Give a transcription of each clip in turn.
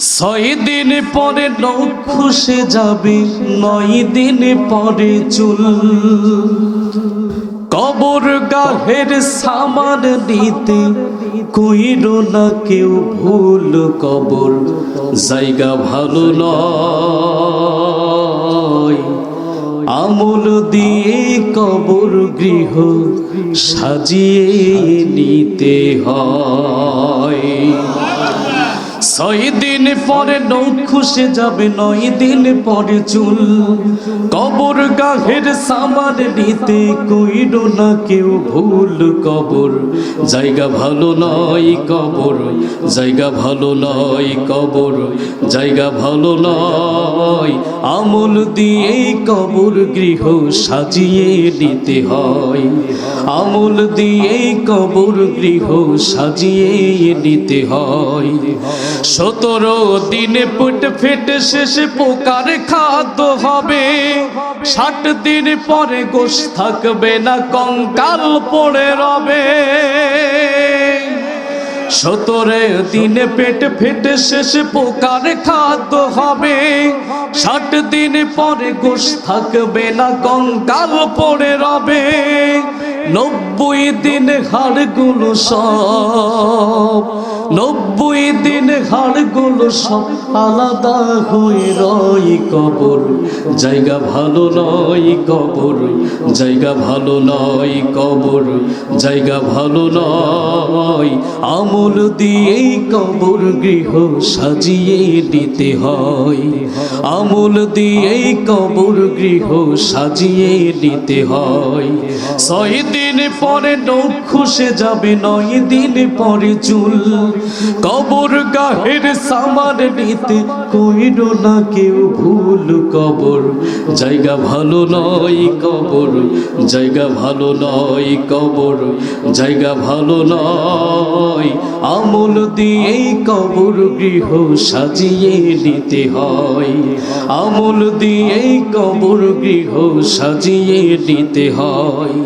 ছয় দিন পরে নখ খসে যাবে, 9 দিন পরে চুল। কবর গাহের সামান নিতে কইরো না কেউ ভুল। কবর জায়গা ভালো নয়, আমল দিয়ে কবর গৃহ সাজিয়ে নিতে হয়। 6 দিন পরে নখ খসে যাবে, 9 দিন পরে চুল। কবর গাহের সামান নিতে কইরো না কেউ ভুল। কবর জায়গা ভালো নয়, কবর জায়গা ভালো নয়, কবর জায়গা ভালো নয়, আমল দিয়ে কবর গৃহ সাজিয়ে নিতে হয়। আমল দিয়ে কবর গৃহ সাজিয়ে নিতে হয়। 17 দিনে পেট ফেটে শেষে পোকার খাদ্য হবে। 60 দিন পরে গোশ থাকবে না, কঙ্কাল পড়ে রবে। 17 দিনে পেট ফেটে শেষে পোকার খাদ্য হবে। 60 দিন পরে গোশ থাকবে না, কঙ্কাল পড়ে রবে। 90 দিন হাড়গুলো সব, 90 দিন হাড়গুলো সব আলাদা হয়ে রয়। কবর জায়গা ভালো নয়, কবর জায়গা ভালো নয়, কবর জায়গা ভালো নয়, আমল দিয়ে কবর গৃহ সাজিয়ে নিতে হয়। আমল দিয়ে কবর গৃহ সাজিয়ে নিতে হয়। 6 দিন পরে নখ খসে যাবে, 9 দিন পরে চুল। কবর গাহের সামান নিতে কইরো না কেউ ভুল। কবর জায়গা ভালো নয়, কবর জায়গা ভালো নয়, কবর জায়গা ভালো নয়, আমল দিয়ে কবর গৃহ সাজিয়ে নিতে হয়। আমল দিয়ে কবর গৃহ সাজিয়ে নিতে হয়।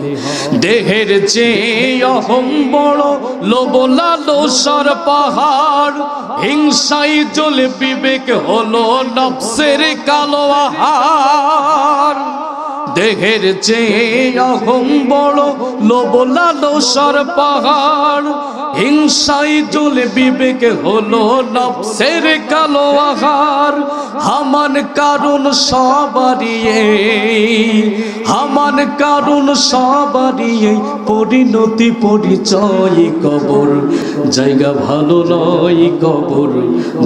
দেহের চেয়ে অহং বড়, লোভ লালসার পাহাড়। হিংসায় জ্বলে বিবেক হলো নফসের কালো আহার। দেহের চেয়ে অহং বড়, লোভ লালসার পাহাড়। হিংসায় জ্বলে বিবেক হলো নফসের কালো আহার। হামান কারণ সবারই, হামান কারণ সবারই পরিণতি পরিচয়। কবর জায়গা ভালো নয়, কবর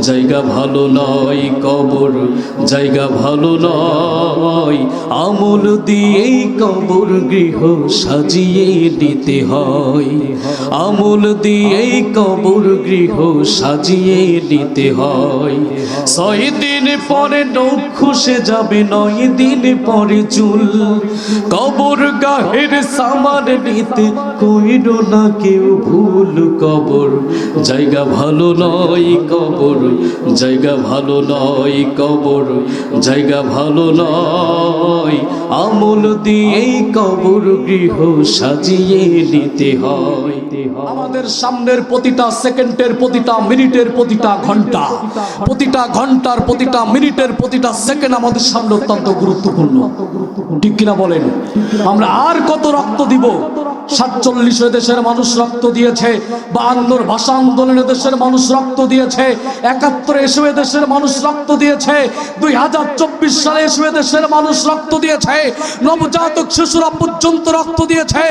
জায়গা ভালো নয়, কবর জায়গা ভালো নয়, আমল দিয়ে কবর গৃহ সাজিয়ে নিতে হয়। আমল দিয়ে কবর গৃহ সাজিয়ে নিতে হয়। 6 দিন পরে নখ খসে যাবে, 9 দিন পরে চুল। কবর গাহের সামান নিতে কইরো না কেউ ভুল। কবর জায়গা ভালো নয়, কবর জায়গা ভালো নয়, কবর জায়গা ভালো নয়, আমল দিয়ে কবর গৃহ সাজিয়ে নিতে হয়। আমাদের সামনের প্রতিটা সেকেন্ডের, প্রতিটা মিনিটের, প্রতিটা ঘন্টা, প্রতিটা ঘন্টার, প্রতিটা মিনিটের, প্রতিটা সেকেন্ড আমাদের সামনে অত্যন্ত গুরুত্বপূর্ণ। ঠিক কিনা বলেন? আমরা আর কত রক্ত দিব? 47 দেশের মানুষ রক্ত দিয়েছে, 52 ভাষা আন্দোলনে দেশের মানুষ রক্ত দিয়েছে, 71 এসে দেশের মানুষ রক্ত দিয়েছে, 2024 সালে এসে দেশের মানুষ রক্ত দিয়েছে, নবজাতক শিশুরা পর্যন্ত রক্ত দিয়েছে,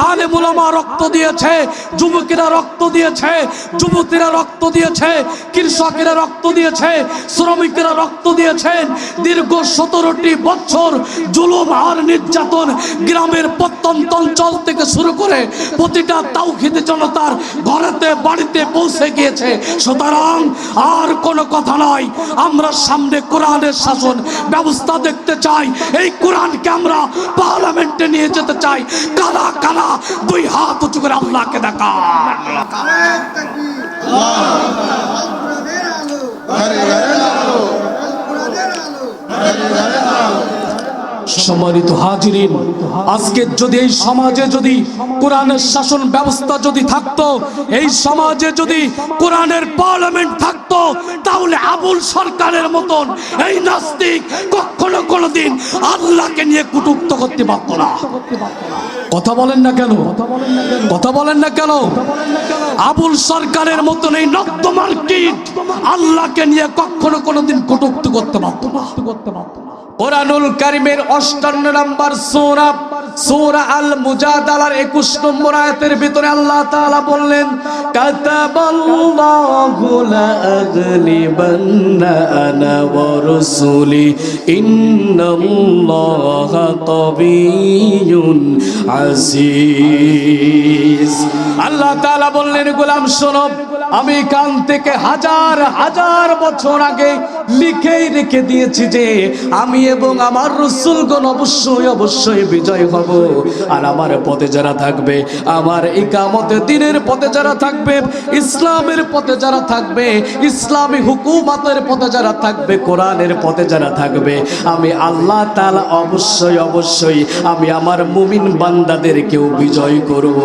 আলেম উলামা রক্ত দিয়েছে, যুবকেরা রক্ত দিয়েছে, যুবতীরা রক্ত দিয়েছে, কৃষকেরা রক্ত দিয়েছে, শ্রমিকেরা রক্ত দিয়েছেন। দীর্ঘ 17টি বছর জুলুম আর নির্যাতন গ্রামের প্রত্যন্ত অঞ্চল থেকে শুরু করে প্রতিটা তাওহীদ জনতার ঘরেতে বাড়িতে পৌঁছে গিয়েছে। সুতরাং আর কোনো কথা নয়, আমরা সামনে কোরআনের শাসন ব্যবস্থা দেখতে চাই। এই কোরআনকে আমরা পার্লামেন্টে নিয়ে যেতে চাই। কারা কারা 2 হাত উঁচু করে আল্লাহকে দেখা। সম্মানিত হাজিরিন, আজকে যদি এই সমাজে যদি কোরআনের শাসন ব্যবস্থা যদি থাকতো, এই সমাজে যদি কোরআনের পার্লামেন্ট থাকতো, থাকতো, তাহলে আবুল সরকারের মতন এই নাস্তিক কখনো কোনোদিন আল্লাহকে নিয়ে কটূক্ত করতে পারত না। কথা বলেন না কেন? কথা বলেন না কেন? আবুল সরকারের মতন এই নর্দমার কীট আল্লাহকে নিয়ে কখনো কোনোদিন কটূক্তি করতে পারত না। কোরআনুল কারীমের 58 নম্বর সূরা, সূরা আল মুজাদালার 21 নম্বর আয়াতের ভিতরে আল্লাহ তাআলা বললেন, কাতাবাল্লাহু লা আগলিবান্না আনা ওয়া রাসূলি ইন্নাল্লাহা কাবিয়্যুন আজিজ। আল্লাহ তাআলা বললেন, গোলাম শোনো, আমি কান থেকে হাজার হাজার বছর আগে লিখেই রেখে দিয়েছি যে আমি এবং আমার রাসূলগণ অবশ্যই অবশ্যই বিজয় হব। আর আমার পথে যারা থাকবে, আমার ইকামতে দ্বীনের পথে যারা থাকবে, ইসলামের পথে যারা থাকবে, ইসলামী হুকুমতের পথে যারা থাকবে, কোরআনের পথে যারা থাকবে, আমি আল্লাহ তাআলা অবশ্যই অবশ্যই আমি আমার মুমিন বান্দাদেরকেও বিজয় করব।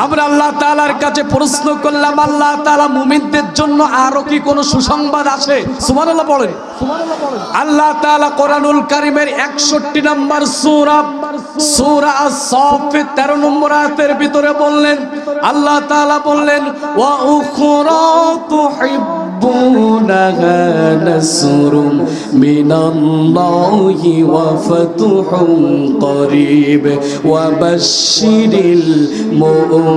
আমরা আল্লাহ তাআলার কাছে প্রশ্ন করলাম, আল্লাহ তাআলা মুমিনদের জন্য আরো কি কোনো সুসংবাদ আছে? সুবহানাল্লাহ বলেন। আল্লাহ তাআলা কোরআনুল কারীমের 61 নম্বর সূরা, সূরা আস-সাফফাত 13 নম্বর আয়াতের ভিতরে বললেন, আল্লাহ তাআলা বললেন, ওয়া উখরা তুহিব্বুনাহা নাসরুম মিনাল্লাহি ওয়া ফাতুহুন করিব ওয়া বাশশিরিল মুমিনিন।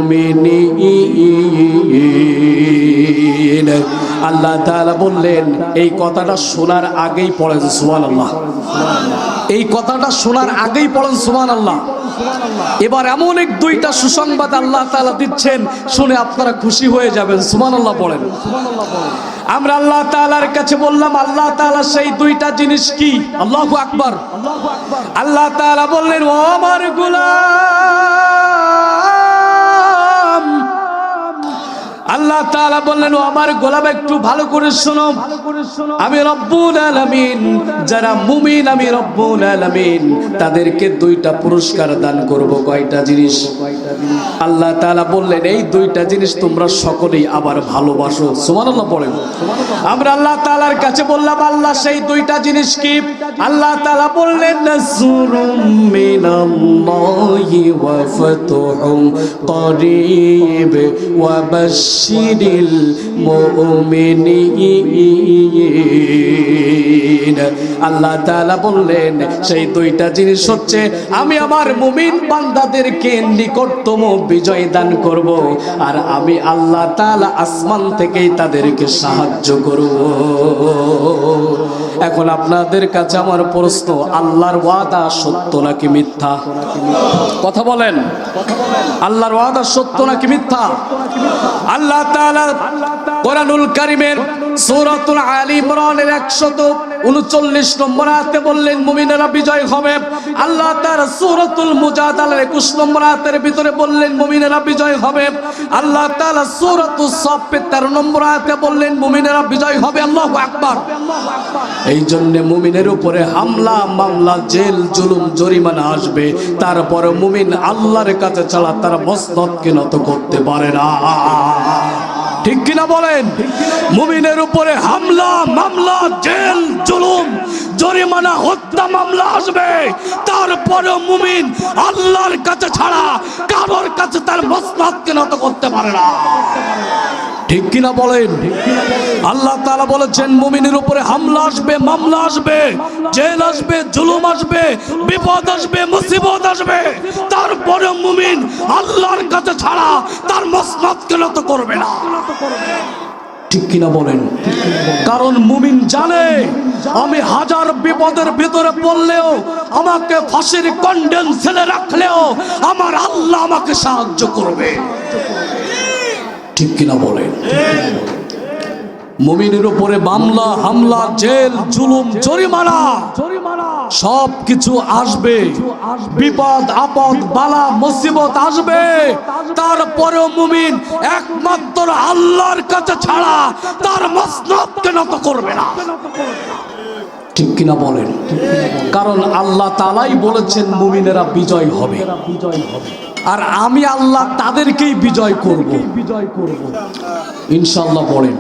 আল্লাহ তাআলা বললেন, এই কথাটা শোনার আগেই পড়েন সুবহানাল্লাহ। এই কথাটা শোনার আগেই পড়েন সুবহানাল্লাহ। এবার এমন এক দুইটা সুসংবাদ আল্লাহ তাআলা দিচ্ছেন, শুনে আপনারা খুশি হয়ে যাবেন। সুবহানাল্লাহ পড়েন। আমরা আল্লাহ তাআলার কাছে বললাম, আল্লাহ তাআলা সেই দুইটা জিনিস কি? আল্লাহু আকবার। আল্লাহ তাআলা বললেন, ও আমার গোলাম, আল্লাহ তাআলা বললেন, ও আমার গোলাম একটু ভালো করে শোনো, আমি রব্বুল আলামিন, যারা মুমিন আমি রব্বুল আলামিন তাদেরকে দুইটা পুরস্কার দান করব। কয়টা জিনিস? আল্লাহ তাআলা বললেন, এই দুইটা জিনিস তোমরা সকলেই আবার ভালোবাসো। সুবহানাল্লাহ পড়েন। আমরা আল্লাহ তাআলার কাছে বললাম, আল্লাহ সেই দুইটা জিনিস কি? আল্লাহ তাআলা বললেন, নাসরুম মিনাল্লাহি ওয়া ফাতুহুন করিব ওয়া বাশশিরিল মুমিনিন। আল্লাহ তাআলা বললেন, সেই দুইটা জিনিস হচ্ছে, আমি আমার মুমিন বান্দাদেরকে নিকটতম বিজয় দান করব, আর আমি আল্লাহ তাআলা আসমান থেকেই তাদেরকে সাহায্য করব। এখন আপনাদের কাছে আমার প্রশ্ন, আল্লাহর ওয়াদা সত্য নাকি মিথ্যা? কথা বলেন। আল্লাহর ওয়াদা সত্য নাকি মিথ্যা? আল্লাহ তাআলা কোরআনুল কারীমের সূরাতুল আলী ইমরানের 139 নম্বর আয়াতে বললেন, মুমিনেরা বিজয় হবে। আল্লাহ তাআলা সূরাতুল মুজাদালার 21 নম্বর আয়াতের ভিতরে বললেন, মুমিনেরা বিজয় হবে। আল্লাহ তাআলা সূরাতুস সাফফাত 13 নম্বর আয়াতে বললেন, মুমিনেরা বিজয় হবে। আল্লাহু আকবার। এই জন্য মুমিনের উপরে হামলা, মামলা, জেল, জুলুম, জরিমানা আসবে, তারপর মুমিন আল্লাহর কাছে ছাড়া তার মসনদকে নত করতে পারে না। ঠিক কিনা বলেন? মুমিনের উপরে হামলা, মামলা, জেল, জুলুম, জরিমানা, হত্যা মামলা আসবে, তারপরেও মুমিন আল্লাহর কাছে ছাড়া কারোর কাছে তার মসনদকে নত করতে পারে না। ঠিক কিনা বলেন? আল্লাহ তাআলা বলেছেন, মুমিনের উপরে হামলা আসবে, মামলা আসবে, জেল আসবে, জুলুম আসবে, বিপদ আসবে, মুসিবত আসবে, তারপরে মুমিন আল্লাহর কাছে ছাড়া তার মসনদকে নত করবে না। ঠিক কিনা বলেন? কারণ মুমিন জানে, আমি হাজার বিপদের ভিতরে পড়লেও, আমাকে ফাঁসির কন্ডেন সেলে রাখলেও আমার আল্লাহ আমাকে সাহায্য করবে। ঠিক কিনা বলেন? মুমিনের উপরে মামলা, হামলা, জেল, জুলুম, জরিমানা সব কিছু আসবে, বিপদ আপদ, বালা মুসিবত আসবে, তারপরেও মুমিন একমাত্র আল্লাহর কাছে ছাড়া তার মসনদকে নত করবে না। ঠিক কিনা বলেন? কারণ আল্লাহ তাআলাই বলেছেন মুমিনেরা বিজয় হবে। আর আমি আল্লাহ তাদেরকেই বিজয় করব ইনশাআল্লাহ পড়েন।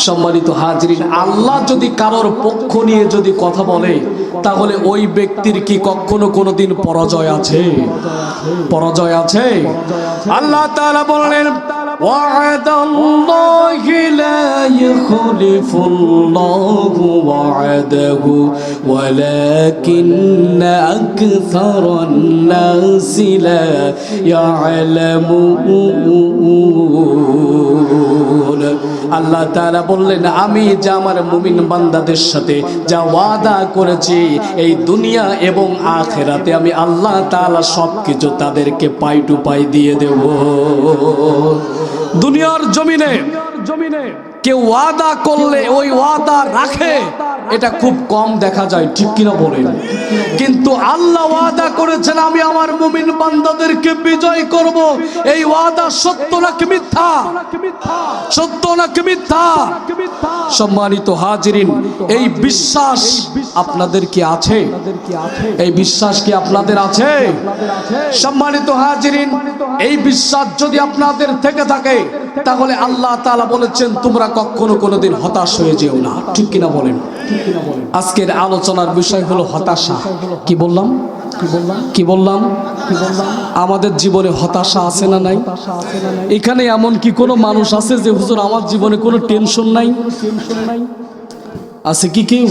সম্মানিত হাজিরিন, আল্লাহ যদি কারোর পক্ষ নিয়ে যদি কথা বলে তাহলে ওই ব্যক্তির কি কখনো কোনোদিন পরাজয় আছে? পরাজয় আছে? আল্লাহ তাআলা বললেন ওয়া'দাল্লাহি লা ইউখলিফুল্লাহু ওয়া'দাহু ওয়ালাকিন্না আকসারান নাসি লা ইয়া'লামুন। আল্লাহ তাআলা বললেন আমি যে আমার মুমিন বান্দাদের সাথে যা ওয়াদা করেছি এই দুনিয়া এবং আখিরাতে আমি আল্লাহ তাআলা সবকিছু তাদেরকে পাই টু পাই দিয়ে দেব। দুনিয়ার জমিনে কেউ ওয়াদা করলে ওই ওয়াদা রাখে, এটা খুব কম দেখা যায়, ঠিক কিনা বলেন? কিন্তু আল্লাহ ওয়াদা করেছেন আমি আমার মুমিন বান্দাদেরকে বিজয় করব। এই ওয়াদা সত্য নাকি মিথ্যা? সত্য নাকি মিথ্যা? সম্মানিত হাজিরিন, এই বিশ্বাস আপনাদের কি আছে? এই বিশ্বাস কি আপনাদের আছে? সম্মানিত হাজিরিন, এই বিশ্বাস যদি আপনাদের থেকে থাকে তাহলে আল্লাহ তাআলা বলেছেন তোমরা কখনো কোনোদিন হতাশ হয়ে যেও না, ঠিক কিনা বলেন? আজকের আলোচনার বিষয় হলো হতাশা। কি বললাম? কি বললাম? আমাদের জীবনে হতাশা আছে না নাই? এখানে এমন কি কোনো মানুষ আছে যে হুজুর আমার জীবনে কোনো টেনশন নাই? আছে কি কেউ?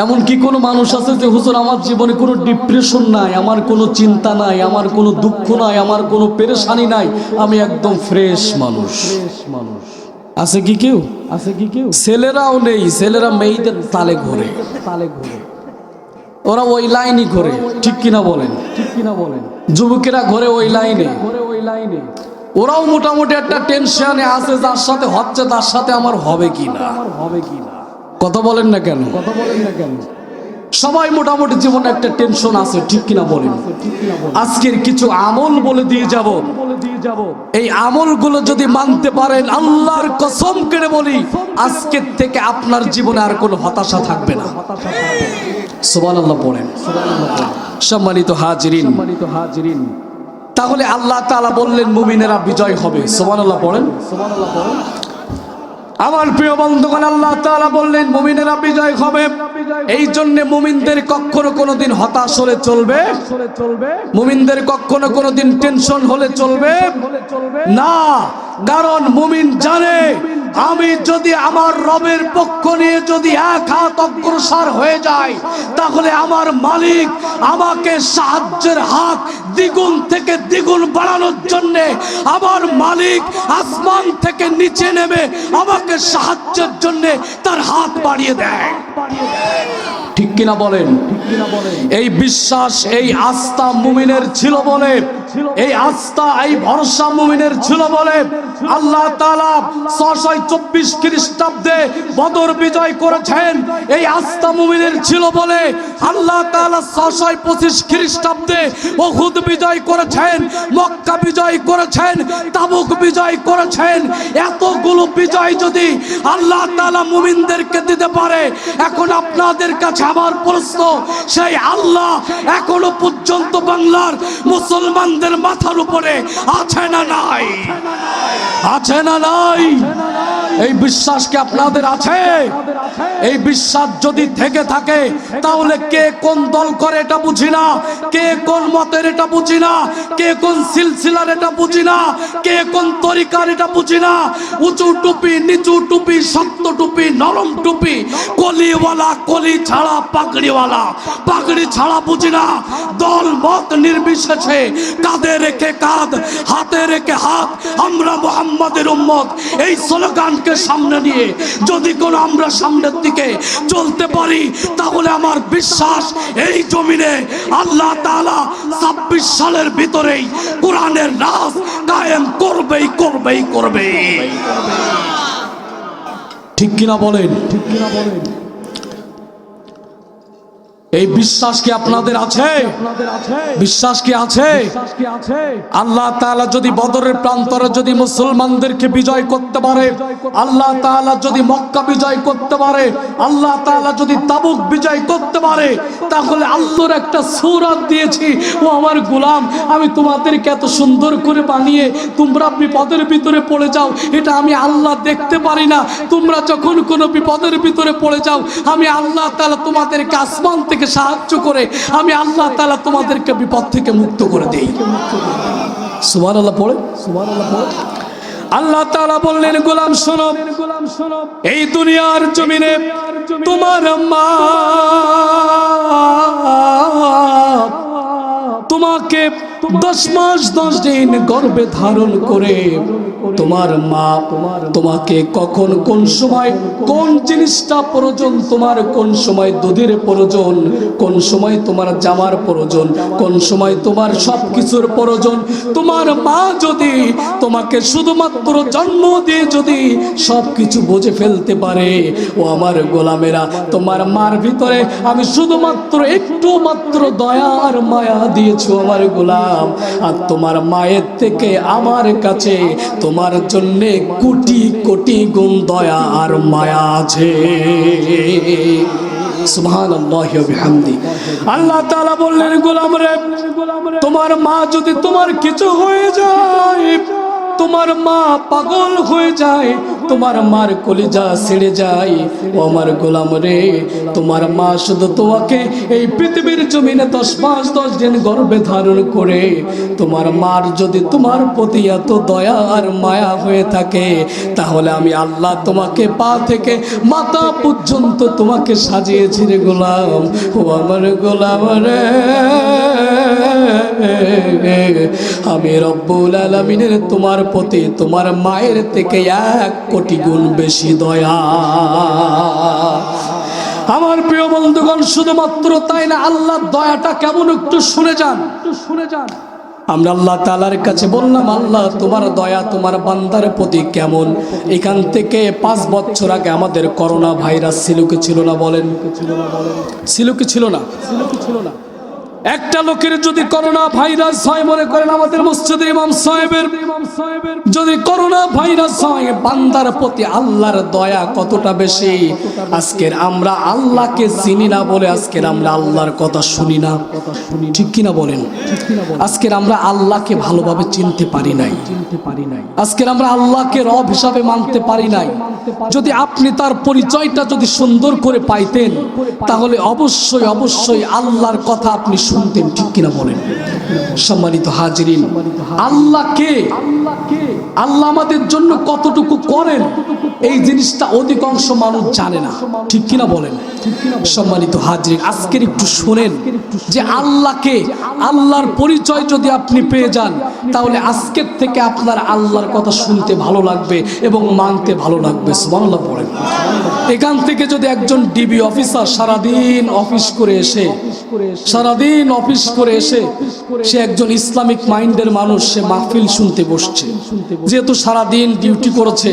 এমন কি কোনো মানুষ আছে যে হুজুর আমার জীবনে কোনো ডিপ্রেশন নাই, আমার কোনো চিন্তা নাই, আমার কোনো দুঃখ নাই, আমার কোনো পেরেশানি নাই, আমি একদম ফ্রেশ মানুষ? আছে কি কেউ? ছেলেরাও নেই, ছেলেরা মেয়েদের তালে ঘোরে, ওরা ওই লাইনই ঘোরে, ঠিক কিনা বলেন? যুবকেরা ঘোরে ওই লাইনে, ওরাও মোটামুটি একটা টেনশনে আছে, যার সাথে হচ্ছে তার সাথে আমার হবে কিনা। কথা বলেন না কেন? সবাই মোটামুটি জীবনে একটা টেনশন আছে, ঠিক কিনা বলেন? আজকের কিছু আমল বলে দিয়ে যাব, এই আমলগুলো যদি মানতে পারেন আল্লাহর কসম করে বলি আজকের থেকে আপনার জীবনে আর কোনো হতাশা থাকবে না। সুবহানাল্লাহ পড়েন। সম্মানিত হাজিরিন, তাহলে আল্লাহ তাআলা বললেন মুমিনেরা বিজয় হবে। সুবহানাল্লাহ পড়েন। আমার প্রিয় বন্ধুগণ, আল্লাহ তাআলা বললেন মুমিনেরা বিজয় হবে। এই জন্য মুমিনদের কখনো কোনোদিন হতাশ হলে চলবে মুমিনদের কখনো কোনোদিন টেনশন হলে চলবে না। কারণ মুমিন জানে আমি যদি আমার রবের পক্ষ নিয়ে যদি এক হাত অগ্রসর হয়ে যায় তাহলে আমার মালিক আমাকে সাহায্যের হাত দ্বিগুণ থেকে দ্বিগুণ বাড়ানোর জন্য আমার মালিক আসমান থেকে নিচে নেমে আমাকে সাহায্যের জন্য তার হাত বাড়িয়ে দেয়, ঠিক কিনা বলেন? এই বিশ্বাস এই আস্থা মুমিনের ছিল বলে, এই আস্থা এই ভরসা মুমিনের ছিল বলে আল্লাহ তাআলা 624 খ্রিস্টাব্দে বদর বিজয় করেছেন। এই আস্থা মুমিনের ছিল বলে আল্লাহ তাআলা 625 খ্রিস্টাব্দে উহুদ বিজয় করেছেন, মক্কা বিজয় করেছেন, তাবুক বিজয় করেছেন। এতগুলো বিজয় যদি আল্লাহ তাআলা মুমিনদেরকে দিতে পারে, এখন আপনাদের কাছে আমার প্রশ্ন, সেই আল্লাহ এখনো পর্যন্ত বাংলার মুসলমানদের মাথার উপরে আছে না নাই? আছে না নাই? এই বিশ্বাস কি আপনাদের আছে? এই বিশ্বাস যদি থেকে থাকে তাহলে কে কোন দল করে এটা বুঝি না, কে কোন মতের এটা বুঝি না, কে কোন সিলসিলার এটা বুঝি না, কে কোন তরিকার এটা বুঝি না। উঁচু টুপি, নিচু টুপি, শক্ত টুপি, নরম টুপি, কলিওয়ালা কলি ছাড়া, পাগড়িওয়ালা পাগড়ি ছাড়া বুঝি না। দল মত নির্বিশেষে কাঁধে রেখে কাঁধ, হাতে রেখে হাত, আমরা মুহাম্মাদের উম্মত, এই স্লোগানকে সামনে নিয়ে যদি কোনো আমরা সামনের দিকে চলতে পারি তাহলে আমার বিশ্বাস এই জমিনে আল্লাহ তাআলা 26 সালের ভিতরেই কোরআনের রাজ কায়েম করবেই করবেই করবে, ঠিক কিনা বলেন? এই বিশ্বাস কি আপনাদের আছে? বিশ্বাস কি আছে? আল্লাহ তাআলা যদি বদরের প্রান্তরে যদি মুসলমানদেরকে বিজয় করতে পারে, আল্লাহ তাআলা যদি মক্কা বিজয় করতে পারে, আল্লাহ তাআলা যদি তাবুক বিজয় করতে পারে, তাহলে আল্লাহর একটা সূরা দিয়েছি, ও আমার গোলাম, আমি তোমাদেরকে এত সুন্দর করে বানিয়ে তোমরা বিপদের ভিতরে পড়ে যাও, এটা আমি আল্লাহ দেখতে পারি না। তোমরা যখন কোনো বিপদের ভিতরে পড়ে যাও, আমি আল্লাহ তাআলা তোমাদেরকে আসমান থেকে সাহায্য করে আমি আল্লাহ তাআলা তোমাদেরকে বিপদ থেকে মুক্ত করে দেই। সুবহানাল্লাহ পড়ে, সুবহানাল্লাহ পড়ে। আল্লাহ তাআলা বললেন, গোলাম শোনো, এই দুনিয়ার জমিনে তোমার মা তোমাকে 10 মাস 10 দিন গর্ভে ধারণ করে, তোমার মা তোমাকে কখন কোন সময় কোন জিনিসটা প্রয়োজন, তোমার কোন সময় দুধের প্রয়োজন, কোন সময় তোমার জামার প্রয়োজন, কোন সময় তোমার সবকিছুর প্রয়োজন, তোমার মা যদি তোমাকে শুধুমাত্র জন্ম দিয়ে যদি সবকিছু বুঝে ফেলতে পারে, ও আমার গোলামেরা, তোমার মার ভিতরে আমি শুধুমাত্র একটু মাত্র দয়া আর মায়া দিয়েছি আমার গোলাম, আর তোমার মায়ের থেকে আমার কাছে তোমার জন্য কোটি কোটি গুণ দয়া আর মায়া আছে। সুবহানাল্লাহি ওয়া বিহামদি। আল্লাহ তাআলা বললেন, গোলাম রে, তোমার মা যদি তোমার কিছু হয়ে যায়, তোমার মা পাগল হয়ে যায়, তোমার মার কলিজা ছিঁড়ে যায়, ও আমার গোলাম রে, তোমার মা শুধু তোমাকে এই পৃথিবীর জমিনে 10 মাস 10 দিন গর্ভে ধারণ করে, তোমার মার যদি তোমার প্রতি এত দয়া আর মায়া হয়ে থাকে, তাহলে আমি আল্লাহ তোমাকে পা থেকে মাথা পর্যন্ত তোমাকে সাজিয়েছি রে গোলাম, ও আমার গোলাম রে, আমি রব্বুল আলামিনের তোমার প্রতি তোমার মায়ের থেকে 1 কোটি গুণ বেশি দয়া। আমার প্রিয় বন্ধুগণ, শুধুমাত্র তাই না, আল্লাহর দয়াটা কেমন একটু শুনে যান, শুনে যান। আমরা আল্লাহ তাআলার কাছে বললাম, আল্লাহ তোমার দয়া তোমার বান্দার প্রতি কেমন? এখান থেকে 5 বছর আগে আমাদের করোনা ভাইরাস ছিল কি ছিল না বলেন? ছিল কি ছিল না? একটা লোকের যদি করোনা ভাইরাস হয়, মনে করেন আমাদের মসজিদের ইমাম সাহেবের যদি করোনা ভাইরাস হয়, বান্দার প্রতি আল্লাহর দয়া কতটা বেশি। আজকের আমরা আল্লাহকে চিনি না বলে আজকের আমরা আল্লাহর কথা শুনি না, ঠিক কিনা বলেন? আজকের আমরা আল্লাহকে ভালোভাবে চিনতে পারি নাই, আজকের আমরা আল্লাহকে রব হিসাবে মানতে পারি নাই। যদি আপনি তার পরিচয়টা যদি সুন্দর করে পাইতেন, তাহলে অবশ্যই অবশ্যই আল্লাহর কথা আপনি শুনতেন, ঠিক কিনা বলেন? সম্মানিত হাজিরিন, আল্লাহকে, আল্লাহ আমাদের জন্য কতটুকু করেন, এই জিনিসটা অধিকাংশ মানুষ জানে না, ঠিক কিনা বলেন? সম্মানিত হাজিরিন, আজকের একটু শুনেন যে আল্লাহকে, আল্লাহর পরিচয় যদি আপনি পেয়ে যান, তাহলে আজকের থেকে আপনার আল্লাহর কথা শুনতে ভালো লাগবে এবং মানতে ভালো লাগবে। সুবহানাল্লাহ পড়েন। এখান থেকে যদি একজন ডিবি অফিসার সারাদিন অফিস করে এসে, সারাদিন অফিস করে এসে সে একজন ইসলামিক মাইন্ডের মানুষ, সে মাহফিল শুনতে বসছে, যেহেতু সারাদিন ডিউটি করেছে,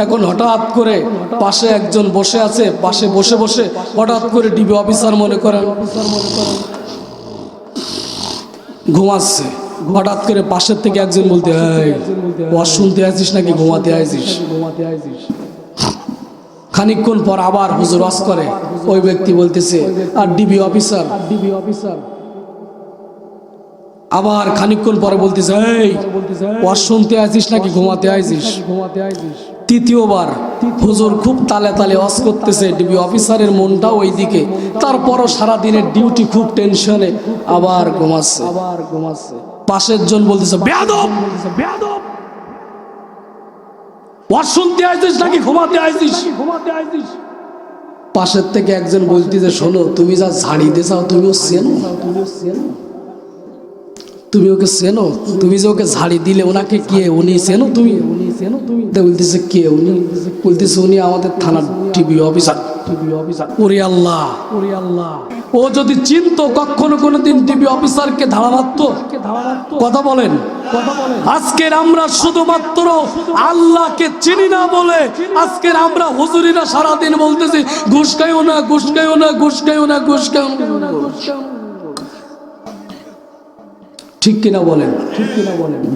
এখন হঠাৎ করে পাশে একজন বসে আছে, পাশে বসে বসে হঠাৎ করে ডিবি অফিসার মনে করেন ঘুমাচ্ছে, হঠাৎ করে পাশের থেকে একজন বলতে, ওয়াজ শুনতে আসিস নাকি ঘুমাতে আসিস? খানিকক্ষণ পর আবার হুজুর ওয়াজ করে, ওই ব্যক্তি বলতেছে, আর ডিবি অফিসার আবার খানিকক্ষণ পরে বলতেছে, এই ওয়াজ শুনতে আসিস নাকি ঘুমাতে আসিস? তৃতীয়বার হুজুর খুব তালে তালে ওয়াজ করতেছে, ডিবি অফিসারের মনটাও ওই দিকে, তারপরও সারাদিনের ডিউটি খুব টেনশনে, আবার ঘুমাচ্ছে। পাশের জন বলতেছে, বেয়াদব, ওয়াজ শুনতে আসিস নাকি ঘুমাতে আসিস? পাশের থেকে একজন বলতেছে, শোনো, তুমি যা ঝাড়ি দিয়েছাও তুমিও চেনো, তুমি ওকে চেনো, তুমি যে ওকে ঝাড়ি দিলে ওনাকে কে, উনি চেনো তুমি? বলতেছে কে উনি? বলতেছে উনি আমাদের থানার টিভি অফিসার। ওরে আল্লাহ, ওরে আল্লাহ, ও যদি চিনতো কখনো কোনোদিন ডিবি অফিসারকে ধাওয়া মারতো? কথা বলেন। আজকের আমরা শুধুমাত্র আল্লাহকে চিনি না বলে আজকের আমরা হুজুরিরা সারাদিন বলতেছি ঘুষ খাইও না, ঘুষ খাইও না, ঘুষ খাইও না, ঘুষ খাইও না। ঠিক কিনা বলেন?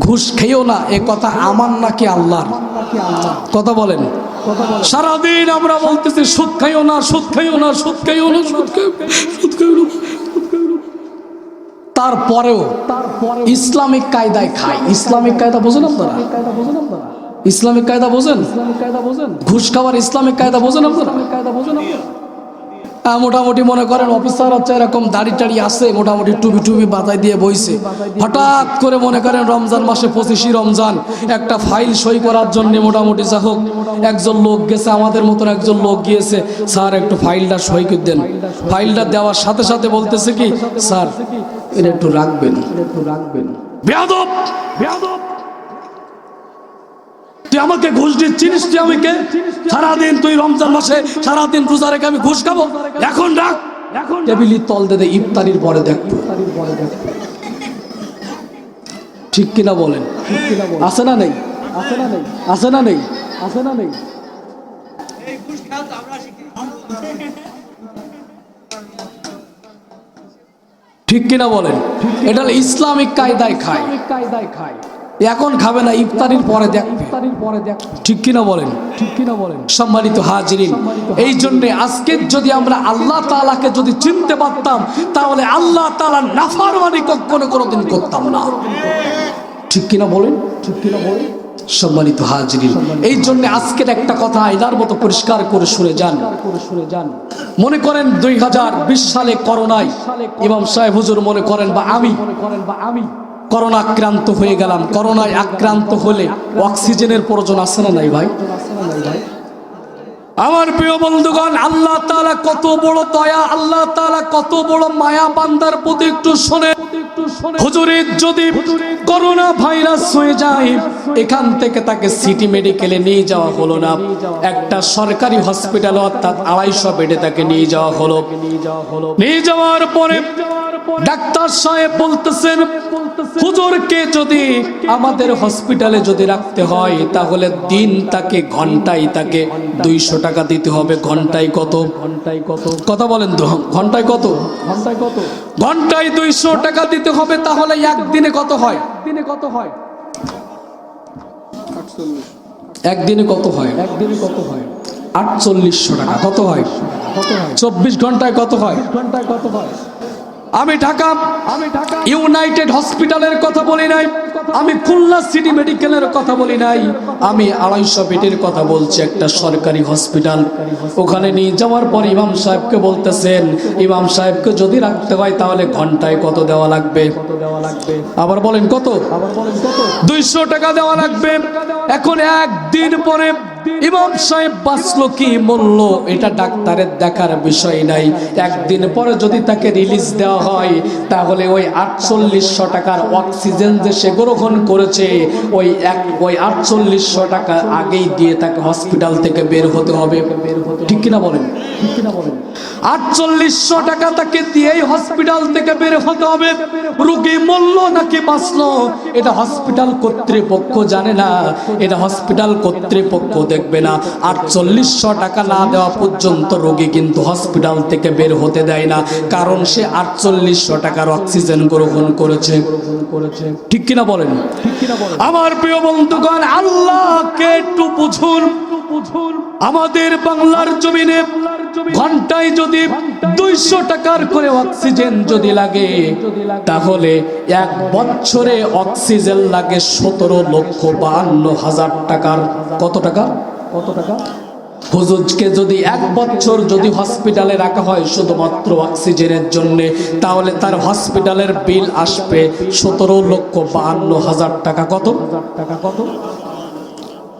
ঘুষ খেয়েও না এ কথা আমার নাকি আল্লাহর? কথা বলেন। সারাদিন আমরা বলতেছি সুদ খাইও না, সুদ খাইও না, সুদ খাইও না, সুদ খাইও না, সুদ খাইও না। তারপরেও ইসলামিক কায়দায় খায়। ইসলামিক কায়দা বোঝেন আপনারা? ইসলামিক কায়দা বোঝেন? ঘুষ খাওয়ার ইসলামিক কায়দা বোঝেন আপনারা? মোটামুটি মনে করেন অফিসার হচ্ছে এরকম দাড়ি টাড়ি আছে, মোটামুটি টুপি টুপি বাতায় দিয়ে বইছে। হঠাৎ করে মনে করেন রমজান মাসে 25 রমজান একটা ফাইল সই করার জন্য মোটামুটি যা হোক একজন লোক গেছে, আমাদের মতন একজন লোক গিয়েছে, স্যার একটু ফাইলটা সই করে দেন। ফাইলটা দেওয়ার সাথে সাথে বলতেছে কি, স্যার এটা একটু রাখবেন, একটু রাখবেন। বেয়াদব, বেয়াদব, তুই আমাকে ঘুষ দিচ্ছিস? তুই আমাকে সারাদিন, তুই রমজান মাসে সারাদিন রোজা রেখে আমি ঘুষ খাবো? এখন রাখ, এখন টেবিলের তল দে, ইফতারির পরে দেখবো। ঠিক কিনা বলেন? আছে না নেই? আছে না নেই? আছে না নেই? আছে না নেই? ঠিক কিনা বলেন? এটা ইসলামিক কায়দায় খায়। এখন খাবে না, ইফতারির পরে দেখবে। ঠিক কিনা বলেন? ঠিক কিনা বলেন? সম্মানিত হাজিরিন, এই জন্য আজকে যদি আমরা আল্লাহ তাআলাকে যদি চিনতে পারতাম তাহলে আল্লাহ তাআলার নাফরমানি কখনো কোনোদিন করতাম না। ঠিক কিনা বলেন? ঠিক কিনা বলেন? সম্মানিত হাজিরিন, এই জন্য আজকের একটা কথা আয়নার মতো পরিষ্কার করে শুনে যান। মনে করেন 2020 সালে করোনায় ইমাম সাহেব হুজুর মনে করেন বা আমি করোনা আক্রান্ত হয়ে গেলাম। করোনায় আক্রান্ত হলে অক্সিজেনের প্রয়োজন আছে না নাই ভাই? আমার প্রিয় বন্ধুগণ, আল্লাহ তাআলা কত বড় দয়া, আল্লাহ তাআলা কত বড় মায়া বান্দার প্রতি একটু শুনে। হুজুরের যদি করোনা ভাইরাস হয়ে যায়, এখান থেকে তাকে সিটি মেডিকেলে নিয়ে যাওয়া হলো না, একটা সরকারি হসপিটাল অর্থাৎ 250 বেডে তাকে নিয়ে যাওয়া হলো। নিয়ে যাওয়ার পরে ডাক্তার সাহেব বলতেছেন, হুজুরকে যদি আমাদের হসপিটালে যদি রাখতে হয় তাহলে দিন তাকে ঘন্টায় তাকে 200 টাকা দিতে হবে। ঘন্টায় কত? ঘন্টায় কত? কথা বলেন তো, ঘন্টায় কত? ঘন্টায় কত? ঘন্টায় 200 টাকা দিতে হবে। তাহলে একদিনে কত হয়? দিনে কত হয়? একদিনে কত হয়? একদিনে কত হয়? 4800 টাকা। কত হয়? কত হয়? 24 ঘন্টায় কত হয়? ঘন্টায় কত হয়? আমি ঢাকা ইউনাইটেড হসপিটালের কথা বলি নাই, আমি খুলনা সিটি মেডিকেলের কথা বলি নাই, আমি 250 বেডের কথা বলছি, একটা সরকারি হসপিটাল। ওখানে নিয়ে যাওয়ার পর ইমাম সাহেবকে বলতেছেন, ইমাম সাহেবকে যদি রাখতে হয় তাহলে ঘন্টায় কত দেওয়া লাগবে? আবার বলেন কত? 200 টাকা দেওয়া লাগবে। এখন একদিন পরে ইমাম সাহেব বাঁচলো কি মরলো এটা ডাক্তারের দেখার বিষয় নাই। একদিন পরে যদি তাকে রিলিজ দেওয়া হয় তাহলে ওই 4800 টাকার অক্সিজেন যে সে গ্রহণ করেছে ওই 4800 টাকা আগেই দিয়ে তাকে হসপিটাল থেকে বের হতে হবে। ঠিক কিনা বলেন? ঠিক কিনা বলেন? 4800 টাকা তাকে দিয়েই হসপিটাল থেকে বের হতে হবে। রোগী মরলো নাকি বাঁচলো এটা হসপিটাল কর্তৃপক্ষ জানে না, এটা হসপিটাল কর্তৃপক্ষ দেখবে না। 4800 টাকা না দেওয়া পর্যন্ত রোগী কিন্তু হসপিটাল থেকে বের হতে দেয় না, কারণ সে 4800 টাকার অক্সিজেন গ্রহণ করেছে। ঠিক কিনা বলেন? আমার প্রিয় বন্ধুগণ, আল্লাহকে একটু বুঝুন। আমাদের বাংলার জমিনে ঘন্টায় যদি 200 টাকার করে অক্সিজেন যদি লাগে তাহলে এক বছরে অক্সিজেন লাগে 17,52,000 টাকার। কত টাকা? কত টাকা? হুজুরকে যদি 1 বছর যদি হসপিটালে রাখা হয় শুধুমাত্র অক্সিজেনের জন্য তাহলে তার হসপিটালের বিল আসবে 17,52,000 টাকা। কত টাকা? কত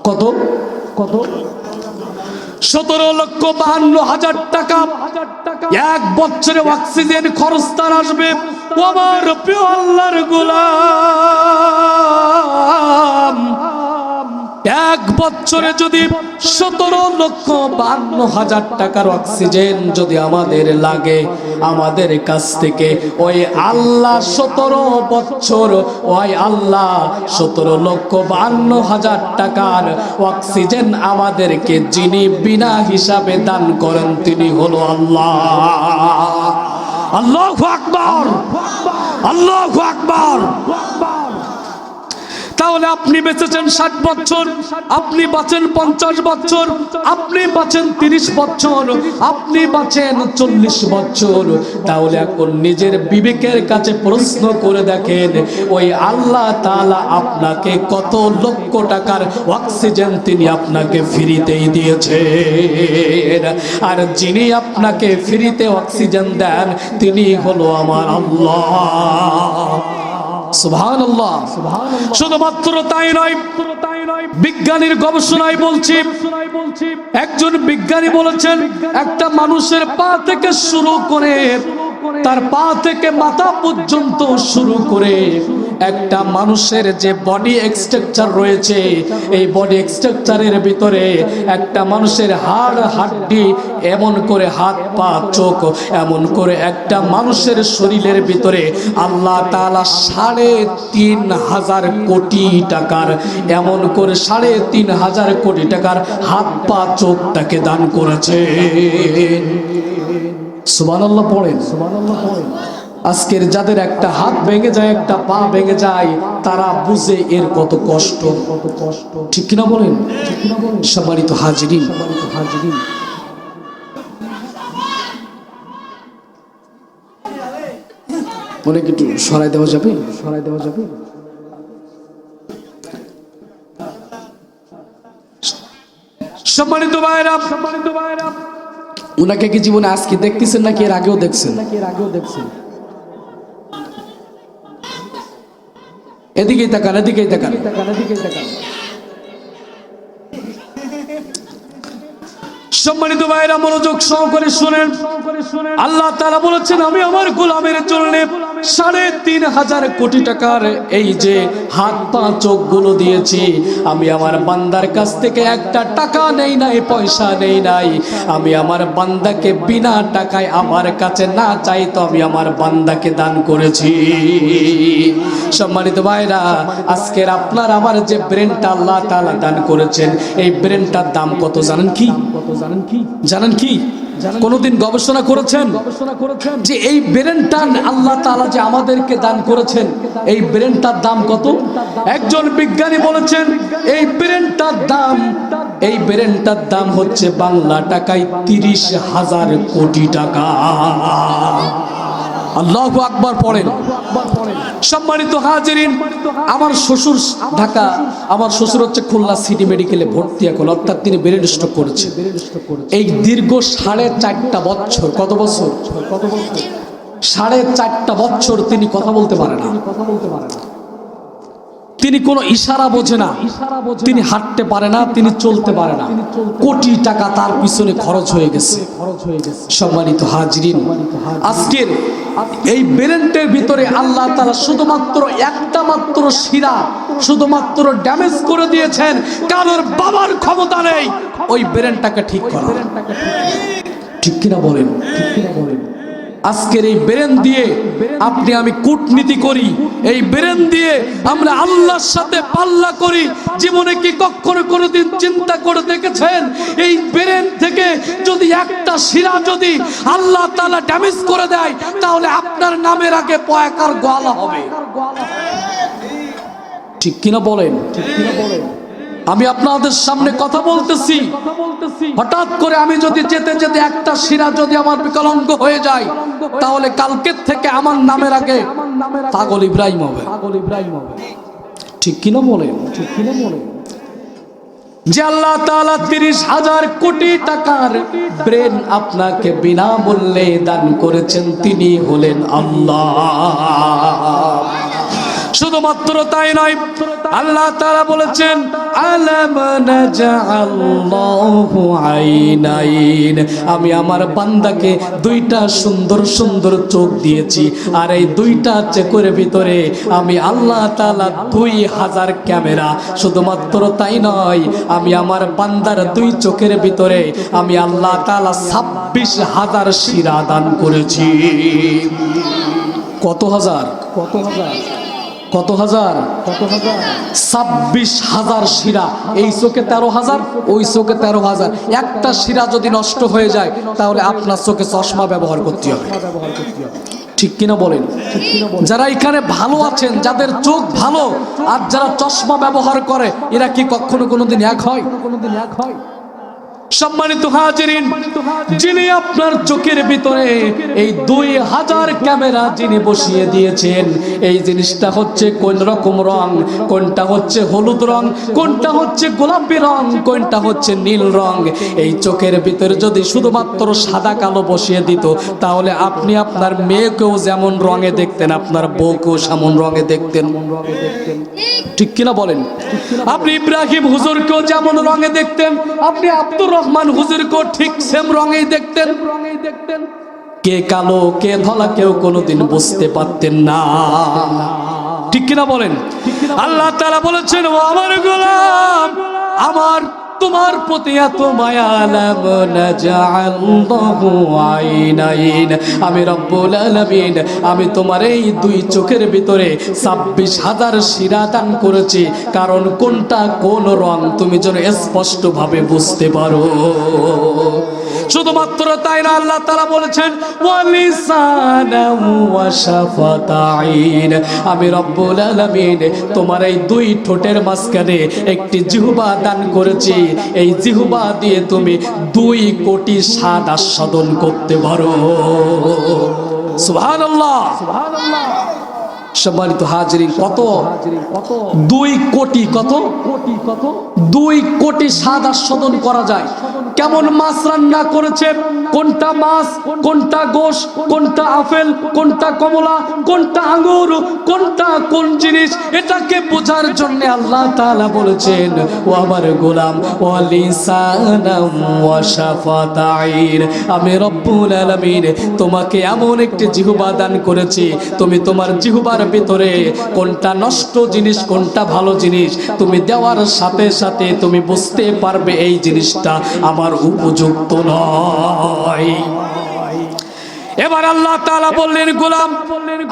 কত কত? 17,52,000 টাকা। 1 বছরে অক্সিজেন খরচ তার আসবে। আমার প্রিয় আল্লাহর গোলাম, এক বছরে যদি 17,52,000 টাকার অক্সিজেন যদি আমাদের লাগে, আমাদের কাছ থেকে ওই আল্লাহ 17 বছর ওই আল্লাহ 17,52,000 টাকার অক্সিজেন আমাদেরকে যিনি বিনা হিসাবে দান করেন তিনি হলো আল্লাহ। আল্লাহু আকবার, আল্লাহু আকবার। তাহলে আপনি বেঁচেছেন 60 বছর, আপনি বাঁচেন 50 বছর, আপনি বাঁচেন 30 বছর, আপনি বাঁচেন 40 বছর। তাহলে এখন নিজের বিবেকের কাছে প্রশ্ন করে দেখেন, ওই আল্লাহ তাআলা আপনাকে কত লক্ষ টাকার অক্সিজেন তিনি আপনাকে ফ্রিতেই দিয়েছেন। আর যিনি আপনাকে ফ্রিতে অক্সিজেন দেন তিনি হলো আমার আল্লাহ। সুবহানাল্লাহ। শুধুমাত্র তাই নয়, বিজ্ঞানীর গবেষণায় বলছি, একজন বিজ্ঞানী বলেছেন একটা মানুষের পা থেকে শুরু করে তার পা থেকে মাথা পর্যন্ত শুরু করে একটা মানুষের যে বডি স্ট্রাকচার রয়েছে, এই বডি স্ট্রাকচারের ভিতরে একটা মানুষের হাড় হাড্ডি, এমন করে হাত পা চোখ, এমন করে একটা মানুষের শরীরের ভিতরে আল্লাহ তাআলা 3.5 কোটি টাকার, এমন করে 3.5 কোটি টাকার হাত পা চোখ তাকে দান করেছে। সুবহানাল্লাহ পড়েন, সুবহানাল্লাহ পড়েন। আজকের যাদের একটা হাত ভেঙে যায়, একটা পা ভেঙে যায়, তারা বুঝে এর কত কষ্ট, কত কষ্ট। ঠিক কিনা বলেন? ঠিক কিনা বলেন? সম্মানিত হাজিরিন, সম্মানিত হাজিরিন, অনেক একটু সরাই দেওয়া যাবে, সরাই দেওয়া যাবে। সম্মানিত ভাইরা, সম্মানিত ভাইরা, উনাকে কি জীবনে আজকে দেখতেছেন নাকি এর আগেও দেখছেন? নাকি এর আগেও দেখছেন? এদিকেই তাকান, এদিকেই তাকান, এদিকেই তাকান। সম্মানিত ভাইরা মনোযোগ সহকারে শুনেন। আল্লাহ তাআলা বলেছেন আমি আমার গোলামের জন্য 3.5 কোটি টাকার এই যে হাত পা চোখ গুলো দিয়েছি, আমি আমার বান্দার কাছ থেকে একটা টাকা নেই নাই, পয়সা নেই নাই। আমি আমার বান্দাকে বিনা টাকায় আমার কাছে না চাই তো আমি আমার বান্দাকে দান করেছি। সম্মানিত ভাইরা, আজকের আপনার আমার যে ব্রেনটা আল্লাহ তাআলা দান করেছেন, এই ব্রেনটার দাম কত জানেন কি? জানেন কি? জানেন কি? কোনদিন গবেষণা করেছেন যে এই ব্রেনটা আল্লাহ তাআলা যে আমাদেরকে দান করেছেন, এই ব্রেনটার দাম কত? একজন বিজ্ঞানী বলেছেন এই ব্রেনটার দাম, এই ব্রেনটার দাম হচ্ছে বাংলা টাকায় 30,000 কোটি টাকা। আল্লাহু আকবার পড়েন। সম্মানিত হাজিরিন, আমার শ্বশুর ঢাকা, আমার শ্বশুর হচ্ছে খুলনা সিটি মেডিকেলে ভর্তি এখন, অর্থাৎ তিনি ব্রেন স্ট্রোক করেছে। এই দীর্ঘ 4.5 বছর, কত বছর? 4.5 বছর তিনি কথা বলতে পারে না, তিনি কোনো ইশারা বোঝে না, তিনি হাঁটতে পারে না, তিনি চলতে পারে না। কোটি টাকা তার পিছনে খরচ হয়ে গেছে। সম্মানিত হাজিরিন, আজকের এই ব্রেনের ভিতরে আল্লাহ তাআলা শুধুমাত্র একটা মাত্র শিরা শুধুমাত্র ড্যামেজ করে দিয়েছেন, কারোর বাবার ক্ষমতা নেই ওই ব্রেনটাকে ঠিক করা। ঠিক কিনা বলেন? ঠিক কিনা বলেন? আজকের এই ব্রেন দিয়ে আপনি আমি কূটনীতি করি, এই ব্রেন দিয়ে আমরা আল্লাহর সাথে পাল্লা করি। জীবনে কি কখনো কোনোদিন চিন্তা করে দেখেছেন এই ব্রেন থেকে যদি একটা শিরা যদি আল্লাহ তাআলা ড্যামেজ করে দেয়, তাহলে আপনার নামের আগে পয়াকার গোয়ালা হবে? ঠিক কিনা বলেন? ঠিক কিনা বলেন? আমি আপনাদের সামনে কথা বলতেছি, হঠাৎ করে আমি যদি যেতে যেতে একটা শিরা যদি আমার বিকলাঙ্গ হয়ে যায়, তাহলে কালকের থেকে আমার নামের আগে পাগল ইব্রাহিম হবে। ঠিক কিনা বলেন? ঠিক কিনা বলেন? যে আল্লাহ তাআলা 30,000 কোটি টাকার ব্রেন আপনাকে বিনামূল্যে দান করেছেন, তিনি হলেন আল্লাহ। শুধুমাত্র তাই নয়, আল্লাহ তাআলা বলেছেন আলাম নাজআল্লাহু আইনাইন, আমি আমার বান্দাকে দুইটা সুন্দর সুন্দর চোখ দিয়েছি, আর এই দুইটা চোখের ভিতরে আমি আল্লাহ তাআলা 2000 ক্যামেরা। শুধুমাত্র তাই নয়, আমি আমার বান্দার দুই চোখের ভিতরে আমি আল্লাহ তাআলা 26,000 শিরা দান করেছি। কত হাজার? কত হাজার? কত হাজার? কত হাজার? 26,000 শিরা। এই চোখে 13,000, ওই চোখে 13,000। একটা শিরা যদি নষ্ট হয়ে যায় তাহলে আপনার চোখে চশমা ব্যবহার করতে হবে। ঠিক কিনা বলেন? যারা এখানে ভালো আছেন, যাদের চোখ ভালো আর যারা চশমা ব্যবহার করে, এরা কি কখনো কোনোদিন এক হয়? সম্মানিত হাজিরিন, যিনি আপনার চোখের ভিতরে এই 2000 ক্যামেরা যিনি বসিয়ে দিয়েছেন, এই জিনিসটা হচ্ছে কোন রকম রং, কোনটা হচ্ছে হলুদ রং, কোনটা হচ্ছে গোলাপি রং, কোনটা হচ্ছে নীল রং, এই চোখের ভিতরে যদি শুধুমাত্র সাদা কালো বসিয়ে দিত, তাহলে আপনি আপনার মেয়েকেও যেমন রঙে দেখতেন, আপনার বউকেও সেমন রঙে দেখতেন। ঠিক কিনা বলেন? আপনি ইব্রাহিম হুজুরকেও যেমন রঙে দেখতেন, আপনি আব্দুর রহমান হুজুরকেও ঠিক সেম রঙেই দেখতেন। কে কালো কে ধলা কেউ কোনোদিন বুঝতে পারতেন না। ঠিক কিনা বলেন? আল্লাহ তাআলা বলেছেন, ও আমার গোলাম, আমার তোমার প্রতি এত মায়া, আলাম নাজআল্লাহু আইনাইন, আমি রব্বুল আলামিন, আমি তোমার এই দুই চোখের ভিতরে 26,000 শিরা দান করেছি, কারণ কোনটা কোন রং তুমি যেন স্পষ্ট ভাবে বুঝতে পারো। শুধুমাত্র তাই না, আল্লাহ তাআলা বলেছেন, ওয়ালিসানাও ওয়া শাফাতাইন, আমি রব্বুল আলামিন তোমার এই দুই ঠোঁটের মাঝখানে একটি জিহ্বা দান করেছি, এই জিহ্বা দিয়ে তুমি 2 কোটি স্বাদ আস্বাদন করতে পারো। সুবহানাল্লাহ, সুবহানাল্লাহ। সম্মানিত হাজিরিন, কত 2 কোটি, কত 2 কোটি স্বাদ আস্বাদন করা যায়। কেমন মাছ রান্না করেছে, কোনটা মাছ, কোনটা গোশ, কোনটা আপেল, কোনটা কমলা, কোনটা আঙ্গুর, কোনটা কোন জিনিস, এটাকে বোঝার জন্য আল্লাহ তাআলা বলেছেন, ও আমার গোলাম, ওয়ালিসানাম ওয়া শাফাতাইন, আমি রব্বুল আলামিন তোমাকে এমন একটি জিহ্বা দান করেছি, তুমি তোমার জিহ্বার ভিতরে কোনটা নষ্ট জিনিস কোনটা ভালো জিনিস তুমি দেওয়ার সাথে সাথে তুমি বুঝতে পারবে এই জিনিসটা আমার উপযুক্ত নয়। এবার আল্লাহ তাআলা বললেন, গোলাম,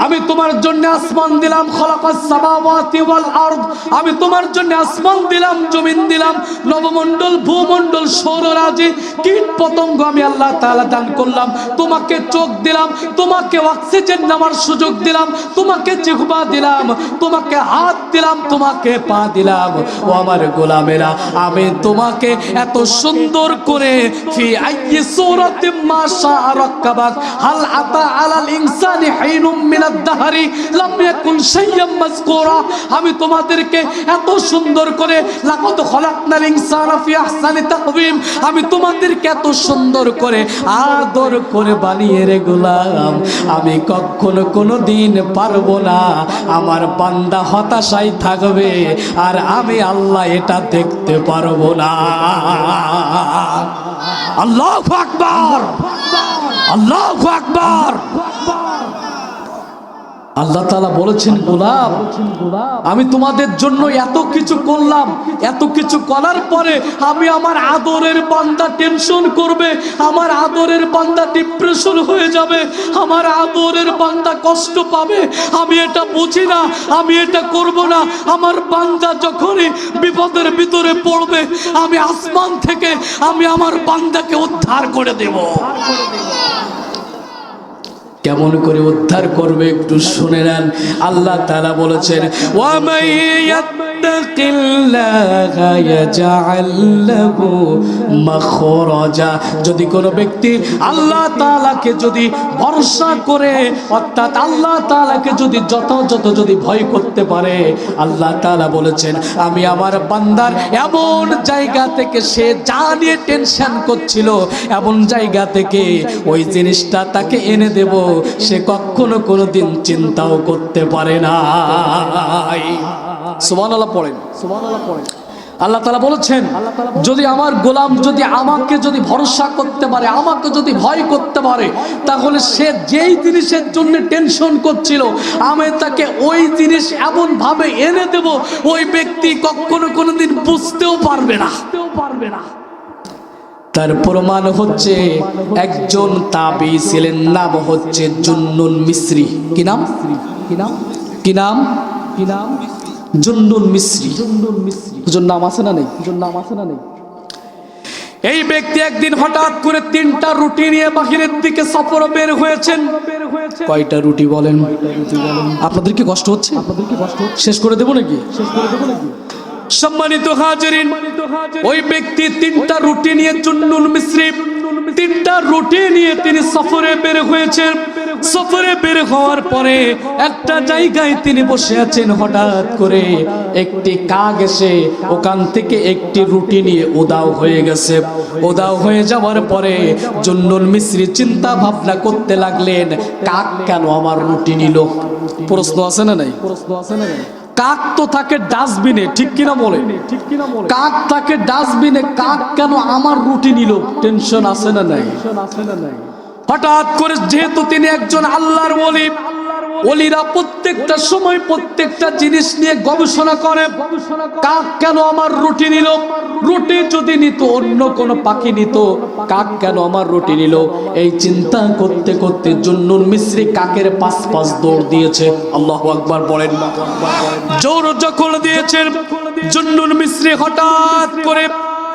আমি তোমার জন্য আসমান দিলাম, খলাকাস সামাওয়াতি ওয়াল আরদ, আমি তোমার জন্য আসমান দিলাম, জমিন দিলাম, নবমণ্ডল, ভূমণ্ডল, সৌররাজি, কীট পতঙ্গ আমি আল্লাহ তাআলা দান করলাম, তোমাকে চোখ দিলাম, তোমাকে অক্সিজেন নেওয়ার সুযোগ দিলাম, তোমাকে জিহ্বা দিলাম, তোমাকে হাত দিলাম, তোমাকে পা দিলাম। ও আমার গোলামেরা, আমি তোমাকে এত সুন্দর করে ফি আইয়ি সূরাতিম মা শাআ রাক্কাবাক, হাল আতা আলাল ইনসানি হিনুম মিনাদ দাহরি লাম ইয়াকুন শাইয়্যাম মাযকুরা, আমি তোমাদেরকে এত সুন্দর করে লাকাদ খলাকনাল ইনসানা ফি আহসানি তাকওয়িম, আমি তোমাদেরকে এত সুন্দর করে আদর করে বানিয়ে রে গোলাম, আমি কখনো কোনো দিন পারবো না আমার বান্দা হতাশায় থাকবে আর আমি আল্লাহ এটা দেখতে পারবো না। আল্লাহু আকবার, আল্লাহু আকবার। আল্লাহ তাআলা বলেছেন, গোলাম, আমি তোমাদের জন্য এত কিছু করলাম, এত কিছু করার পরে আমি আমার আদরের বান্দা টেনশন করবে, আমার আদরের বান্দা ডিপ্রেশন হয়ে যাবে, আমার আদরের বান্দা কষ্ট পাবে, আমি এটা বুঝি না, আমি এটা করব না। আমার বান্দা যখনই বিপদের ভিতরে পড়বে, আমি আসমান থেকে আমি আমার বান্দাকে উদ্ধার করে দেব। কেমন করে উদ্ধার করবে একটু শুনে নেন। আল্লাহ তাআলা বলেছেন, ওয়া মাইয়াত্তাকিল্লাহা ইয়াজআল লাহু মাখরাজা, যদি কোনো ব্যক্তি আল্লাহ তাআলাকে যদি ভরসা করে, অর্থাৎ আল্লাহ তাআলাকে যদি যথাযথ যদি ভয় করতে পারে, আল্লাহ তাআলা বলেছেন, আমি আমার বান্দার এমন জায়গা থেকে সে যা নিয়ে টেনশন করছিল, এমন জায়গা থেকে ওই জিনিসটা তাকে এনে দেব, সে কখনো কোনোদিন চিন্তাও করতে পারে না। সুবহানাল্লাহ পড়েন, সুবহানাল্লাহ পড়েন। আল্লাহ তাআলা বলেছেন, যদি আমার গোলাম যদি আমাকে যদি ভরসা করতে পারে, আমাকে যদি ভয় করতে পারে, তাহলে সে যেই জিনিসের জন্য টেনশন করছিল আমি তাকে ওই জিনিস এমন ভাবে এনে দেব ওই ব্যক্তি কখনো কোনোদিন বুঝতেও পারবে না। তার প্রমাণ হচ্ছে একজন তাবী ছিলেন, নাম হচ্ছে জুন্নুন মিসরি। কি নাম? কি নাম? জুন্নুন মিসরি। হুজুর নাম আছে না নেই? এই ব্যক্তি একদিন হঠাৎ করে 3টা রুটি নিয়ে বাহিরের দিকে সফরে বের হয়েছেন। কয়টা রুটি বলেন? আপনাদের কি কষ্ট হচ্ছে? শেষ করে দেব নাকি? সম্মানিত হাজিরিন, ওই ব্যক্তি 3টা রুটি নিয়ে জুন্নুন মিসরি 3টা রুটি নিয়ে তিনি সফরে বের হয়েছেন। সফরে বের হওয়ার পরে একটা জায়গায় তিনি বসে আছেন, হঠাৎ করে একটি কাক এসে ওখান থেকে একটি রুটি নিয়ে উধাও হয়ে গেছে। উধাও হয়ে যাওয়ার পরে জুন্নুন মিসরি চিন্তা ভাবনা করতে লাগলেন, কাক কেন আমার রুটি নিল? প্রশ্ন আছে না নাই? কাক তো থাকে ডাস্টবিনে, ঠিক কিনা বলে? কাক থাকে ডাস্টবিনে, কাক কেন আমার রুটি নিল? টেনশন আছে না নাই? হঠাৎ করে যেহেতু তিনি একজন আল্লাহর ওলি, ওলিরা প্রত্যেকটা সময় প্রত্যেকটা জিনিস নিয়ে গবেষণা করে। কাক কেন আমার রুটি নিল? রুটি যদি নিত অন্য কোনো পাখি নিত, কাক কেন আমার রুটি নিল? এই চিন্তা করতে করতে জুন্নুন মিসরি কাকের পাশ দৌড় দিয়েছে। আল্লাহু আকবার বলেন। জোর যখন দিয়েছেন জুন্নুন মিসরি হঠাৎ করে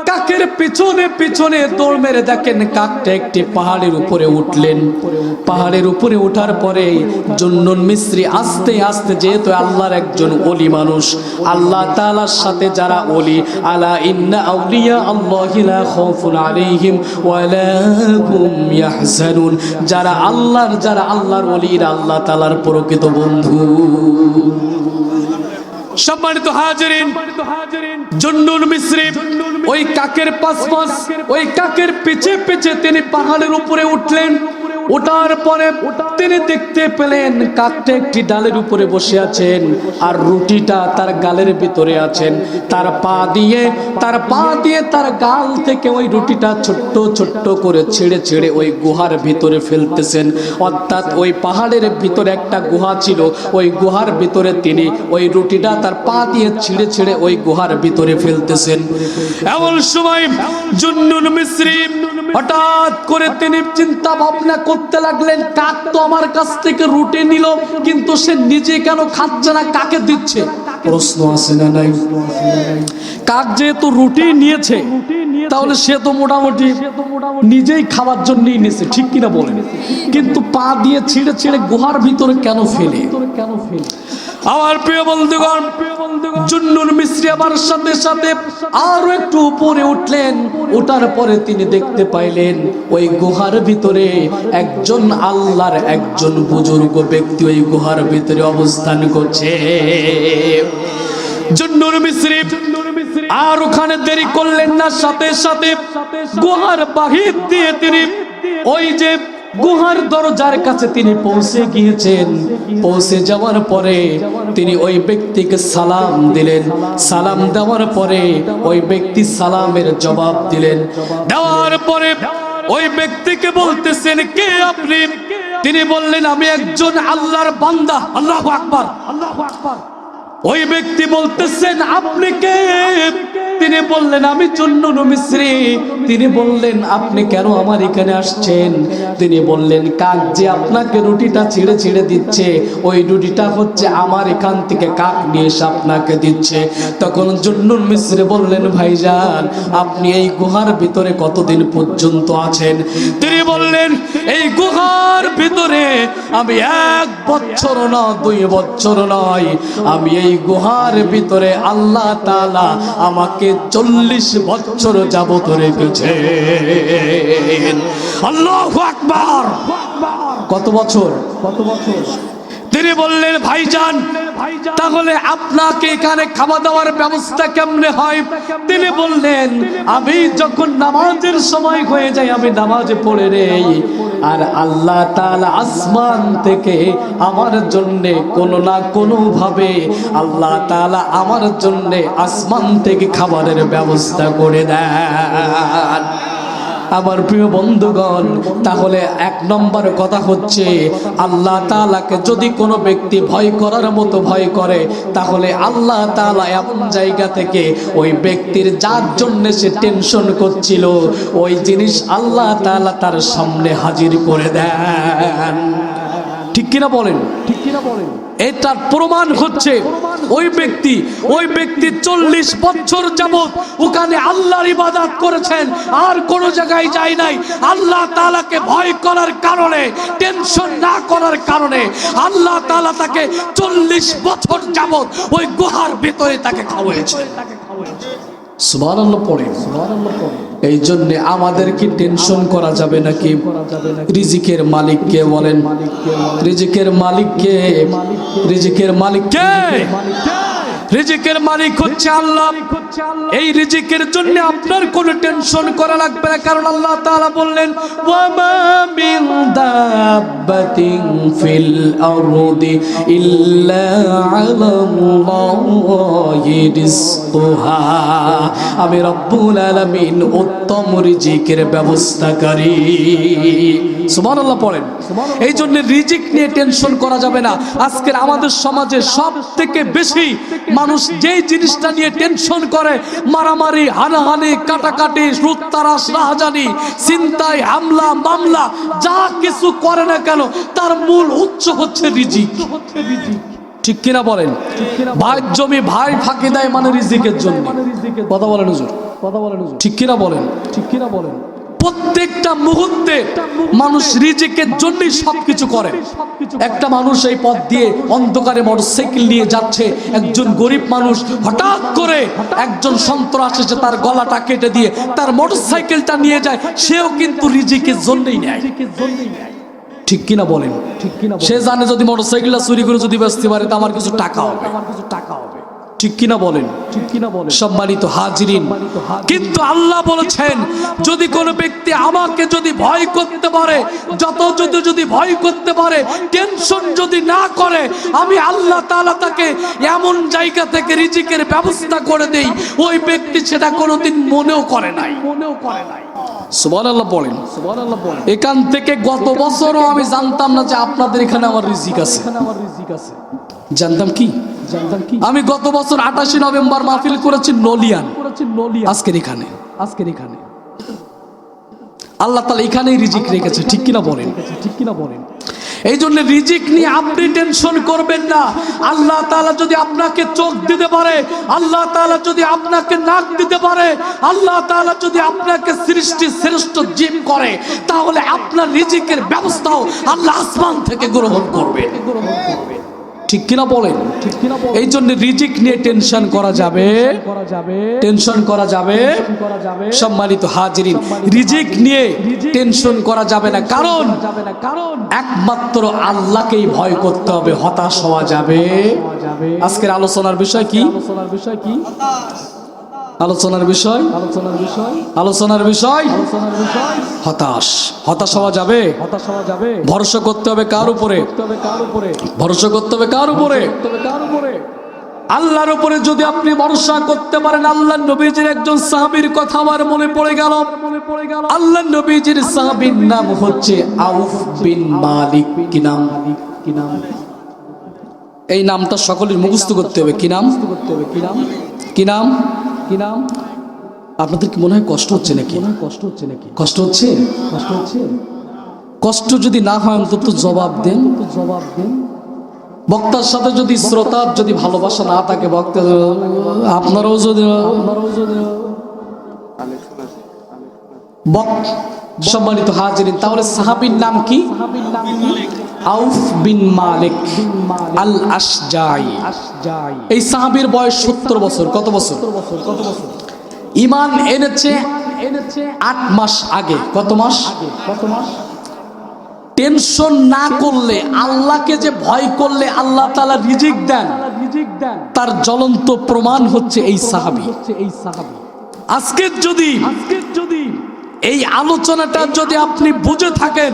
কাকের পিছনে পিছনে দৌড় মেরে দেখেন কাকটা একটি পাহাড়ের উপরে উঠলেন। পাহাড়ের উপরে ওঠার পরে জুন্নুন মিসরি আস্তে আস্তে, যেহেতু আল্লাহর একজন ওলি মানুষ, আল্লাহ তাআলার সাথে যারা ওলি, আলা ইন্না আউলিয়া আল্লাহি লা খাউফুন আলাইহিম ওয়া লা হুম ইয়াহজানুন, যারা আল্লাহর ওলিরা আল্লাহ তাআলার প্রকৃত বন্ধু। সম্মানিত হাজিরিন, জুন্নুন মিসরি ওই কাকের পাশ ওই কাকের পিছে পিছে তিনি পাহাড়ের উপরে উঠলেন। ওঠার পরে তিনি দেখতে পেলেন কাকটা একটি ডালের উপরে বসে আছেন আর রুটিটা তার গালের ভিতরে আছেন। তার পা দিয়ে তার গাল থেকে ওই রুটিটা ছোট্ট ছোট্ট করে ছেড়ে ছেড়ে ওই গুহার ভিতরে ফেলতেছেন। অর্থাৎ ওই পাহাড়ের ভিতরে একটা গুহা ছিল, ওই গুহার ভিতরে তিনি ওই রুটিটা তার পা দিয়ে ছিঁড়ে ছিঁড়ে ওই গুহার ভিতরে ফেলতেছেন। এমন সময় জুন্নুন মিসরি হঠাৎ করে তিনি চিন্তা ভাবনা করতে লাগলেন, কাক তো আমার কাছ থেকে রুটি নিল, কিন্তু সে নিজে কেন খাচ্ছে না, কাকে দিচ্ছে? প্রশ্ন আছে না নাই? কাক যেহেতু রুটি নিয়েছে তাহলে সে তো মোটামুটি নিজেই খাওয়ার জন্যই নিয়েছে, ঠিক কিনা বলেন? কিন্তু পা দিয়ে ছিঁড়ে ছিঁড়ে গুহার ভিতরে কেন ফেলে? আমার প্রিয় বন্ধুগণ, জুন্নুন মিসরি আবার সাথে সাথে আরো একটু উপরে উঠলেন। ওঠার পরে তিনি দেখতে পাইলেন ওই গুহার ভিতরে একজন আল্লাহর একজন বুজুর্গ ব্যক্তি ওই গুহার ভিতরে অবস্থান করছে। জুন্নুন মিসরি আর ওখানে দেরি করলেন না, সাথে সাথে গুহার বাহির দিয়ে তিনি ওই যে গুহার দরজার কাছে তিনি পৌঁছে গিয়েছেন। পৌঁছে যাওয়ার পরে তিনি ওই ব্যক্তিকে সালাম দিলেন। সালাম দেওয়ার পরে ওই ব্যক্তি সালামের জবাব দিলেন। দেওয়ার পরে ওই ব্যক্তিকে বলতেছেন, কে আপনি? তিনি বললেন, আমি একজন আল্লাহর বান্দা। আল্লাহু আকবার, আল্লাহু আকবার। ওই ব্যক্তি বলতেছেন, আপনি কে? তিনি বললেন, আমি জুন্নুন মিসরি। তিনি বললেন, আপনি কেন আমার এখানে আসছেন? তিনি বললেন, কাক যে আপনাকে রুটিটা ছিঁড়ে ছিঁড়ে দিচ্ছে, ওই রুটিটা হচ্ছে আমার এখান থেকে কাক নিয়ে এসে আপনাকে দিচ্ছে। তখন জুন্নুন মিসরি বললেন, ভাইজান আপনি এই গুহার ভিতরে কতদিন পর্যন্ত আছেন? তিনি বললেন, এই গুহার ভিতরে আমি 1 বছর না 2 বছর নয়, আমি এই গুহার ভিতরে আল্লাহ তাআলা আমাকে 40 বছর যাবত রেখেছে। আল্লাহু আকবার। কত বছর? তিনি বললেন, ভাইজান তাহলে আপনাকে এখানে খাওয়া দাওয়ার ব্যবস্থা কেমনে হয়? তিনি বললেন, আমি যখন নামাজের সময় হয়ে যায় আমি নামাজ পড়ে নেই, আর আল্লাহ তাআলা আসমান থেকে আমার জন্য কোনো না কোনো ভাবে আল্লাহ তাআলা আমার জন্য আসমান থেকে খাবারের ব্যবস্থা করে দেন। আমার প্রিয় বন্ধুগণ, তাহলে এক নম্বর কথা হচ্ছে আল্লাহ তাআলাকে যদি কোনো ব্যক্তি ভয় করার মতো ভয় করে, তাহলে আল্লাহ তাআলা এমন জায়গা থেকে ওই ব্যক্তির যার জন্য সে টেনশন করছিল ওই জিনিস আল্লাহ তাআলা তার সামনে হাজির করে দেন। ঠিক কিনা বলেন? ঠিক কিনা বলেন? এটার প্রমাণ হচ্ছে ওই ব্যক্তি 40 বছর যাবত ওখানে আল্লাহর ইবাদত করেছেন, আর কোন জায়গায় যায় নাই। আল্লাহ তাআলাকে ভয় করার কারণে, টেনশন না করার কারণে আল্লাহ তাআলা তাকে 40 বছর যাবত ওই গুহার ভিতরে তাকে খাওয়াইছে। সুবহানাল্লাহ পড়েন, সুবহানাল্লাহ পড়েন। এই জন্য আমাদের কি টেনশন করা যাবে নাকি? রিজিকের মালিক কে বলেন? রিজিকের মালিক কে? রিজিকের মালিক কে? রিজিকের মালিক হচ্ছে আল্লাহ। এই রিজিকের জন্য আপনার কোনো টেনশন করা লাগবে না, কারণ আল্লাহ তাআলা বললেন ওয়া মা মিন দাব্বাতিন ফিল আরদি ইল্লা আলাল্লাহি রিজকুহা। আমি রব্বুল আলামিন উত্তম রিজিকের ব্যবস্থাকারী। সুবহানাল্লাহ পড়েন। এই জন্য রিজিক নিয়ে টেনশন করা যাবে না। আজকের আমাদের সমাজে সবথেকে বেশি মানুষ যেই জিনিসটা নিয়ে টেনশন করে, মারামারি, হানাহানি, কাটাকাটি, লুটতারাস, রাহাজানি, ছিনতাই, হামলা, মামলা, যা কিছু করে না কেন তার মূল উৎস হচ্ছে রিজিক। ঠিক কিনা বলেন? ভাই জমি ভাই ফাঁকি দেয় মানে রিজিকের জন্য। কথা বলেন হুজুর, কথা বলেন হুজুর। ঠিক কিনা বলেন? ঠিক কিনা বলেন? প্রত্যেকটা মুহূর্তে মানুষ রিজিকের জন্যই সবকিছু করে। একটা মানুষ এই পথ দিয়ে অন্ধকারে মোটরসাইকেল নিয়ে যাচ্ছে, একজন গরিব মানুষ হঠাৎ করে একজন সন্ত্রাস এসে তার গলাটা কেটে দিয়ে তার মোটরসাইকেলটা নিয়ে যায়, সেও কিন্তু রিজিকের জন্যই নেয়। ঠিক কিনা বলেন? ঠিক কিনা? সে জানে যদি মোটরসাইকেলটা চুরি করে যদি বেচতে পারে তো আমার কিছু টাকা হবে, আমার কিছু টাকা হবে। ঠিক কিনা বলেন? ঠিক কিনা বলেন? সম্মানিত হাজিরিন, কিন্তু আল্লাহ বলেছেন যদি কোনো ব্যক্তি আমাকে যদি ভয় করতে পারে, যদি ভয় করতে পারে, টেনশন যদি না করে, আমি আল্লাহ তাআলা তাকে এমন জায়গা থেকে রিজিকের ব্যবস্থা করে দেই ওই ব্যক্তি সেটা কোনোদিন মনেও করে নাই। সুবহানাল্লাহ বলেন, সুবহানাল্লাহ বলেন। এখান থেকে গত বছরও আমি জানতাম না যে আপনাদের এখানে আমার রিজিক আছে। জানতাম কি? আমি গত বছর 28 নভেম্বর মাহফিল করেছি নলিয়ান, আজকের এখানে আল্লাহ তাআলা এখানেই রিজিক রেখেছে। ঠিক কিনা বলেন? ঠিক কিনা বলেন? এই জন্য রিজিক নিয়ে আপনি টেনশন করবেন না। আল্লাহ তাআলা যদি আপনাকে চোখ দিতে পারে, আল্লাহ তাআলা যদি আপনাকে নাক দিতে পারে, আল্লাহ তাআলা যদি আপনাকে সৃষ্টি শ্রেষ্ঠ জীব করে, তাহলে আপনার রিজিকের ব্যবস্থাও আল্লাহ আসমান থেকে গ্রহণ করবে। ঠিক কিনা বলেন? ঠিক কিনা? এই জন্য রিজিক নিয়ে টেনশন করা যাবে, টেনশন করা যাবে। সম্মানিত হাজিরিন, রিজিক নিয়ে টেনশন করা যাবে না, কারণ একমাত্র আল্লাহকেই ভয় করতে হবে, হতাশ হওয়া যাবে। আজকের আলোচনার বিষয় কি? আলোচনার বিষয় হতাশ। হতাশ হওয়া যাবে? ভরসা করতে হবে কার উপরে? ভরসা করতে হবে কার উপরে? আল্লাহর উপরে যদি আপনি ভরসা করতে পারেন। আল্লাহর নবীজির একজন সাহাবীর কথা আমার মনে পড়ে গেল। আল্লাহর নবীজির সাহাবীর নাম হচ্ছে আউফ বিন মালিক। কি নাম? এই নামটা সকলের মুখস্থ করতে হবে। কি নাম? কি নাম? কি নাম? আপনাদের কি মনে হয় কষ্ট হচ্ছে নাকি? কষ্ট হচ্ছে? কষ্ট যদি না হয় অন্তত জবাব দেন। বক্তার সাথে যদি শ্রোতার যদি ভালোবাসা না থাকে, বক্তা আপনারাও যদি সম্মানিত হাজিরিন, তাহলে সাহাবীর নাম কি? আউফ বিন মালিক আল আশজাই। এই সাহাবীর বয়স 70 বছর। কত বছর? ঈমান এনেছে 8 মাস আগে। কত মাস? টেনশন না করলে, আল্লাহকে যে ভয় করলে আল্লাহ তাআলা রিজিক দেন, তার জ্বলন্ত প্রমাণ হচ্ছে এই সাহাবী। আজকে যদি এই আলোচনাটা যদি আপনি বুঝে থাকেন,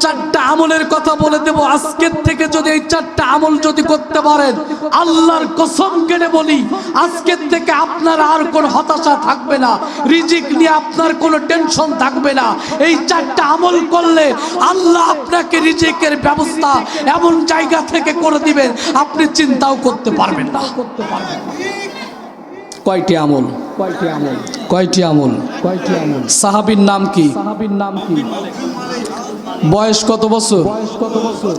চারটা আমলের কথা বলে দেব আজকের থেকে। যদি এই চারটা আমল যদি করতে পারেন, আল্লাহর কসম কেটে বলি, আজকের থেকে আপনার আর কোনো হতাশা থাকবে না, রিজিক নিয়ে আপনার কোনো টেনশন থাকবে না। এই চারটা আমল করলে আল্লাহ আপনাকে রিজিকের ব্যবস্থা এমন জায়গা থেকে করে দিবেন, আপনি চিন্তাও করতে পারবেন না। কয়টি আমল? কয়টি আমল? কয়টি আমল? কয়টি আমল? সাহাবীর নাম কি? সাহাবীর নাম কি? বয়স কত বছর? বয়স কত বছর?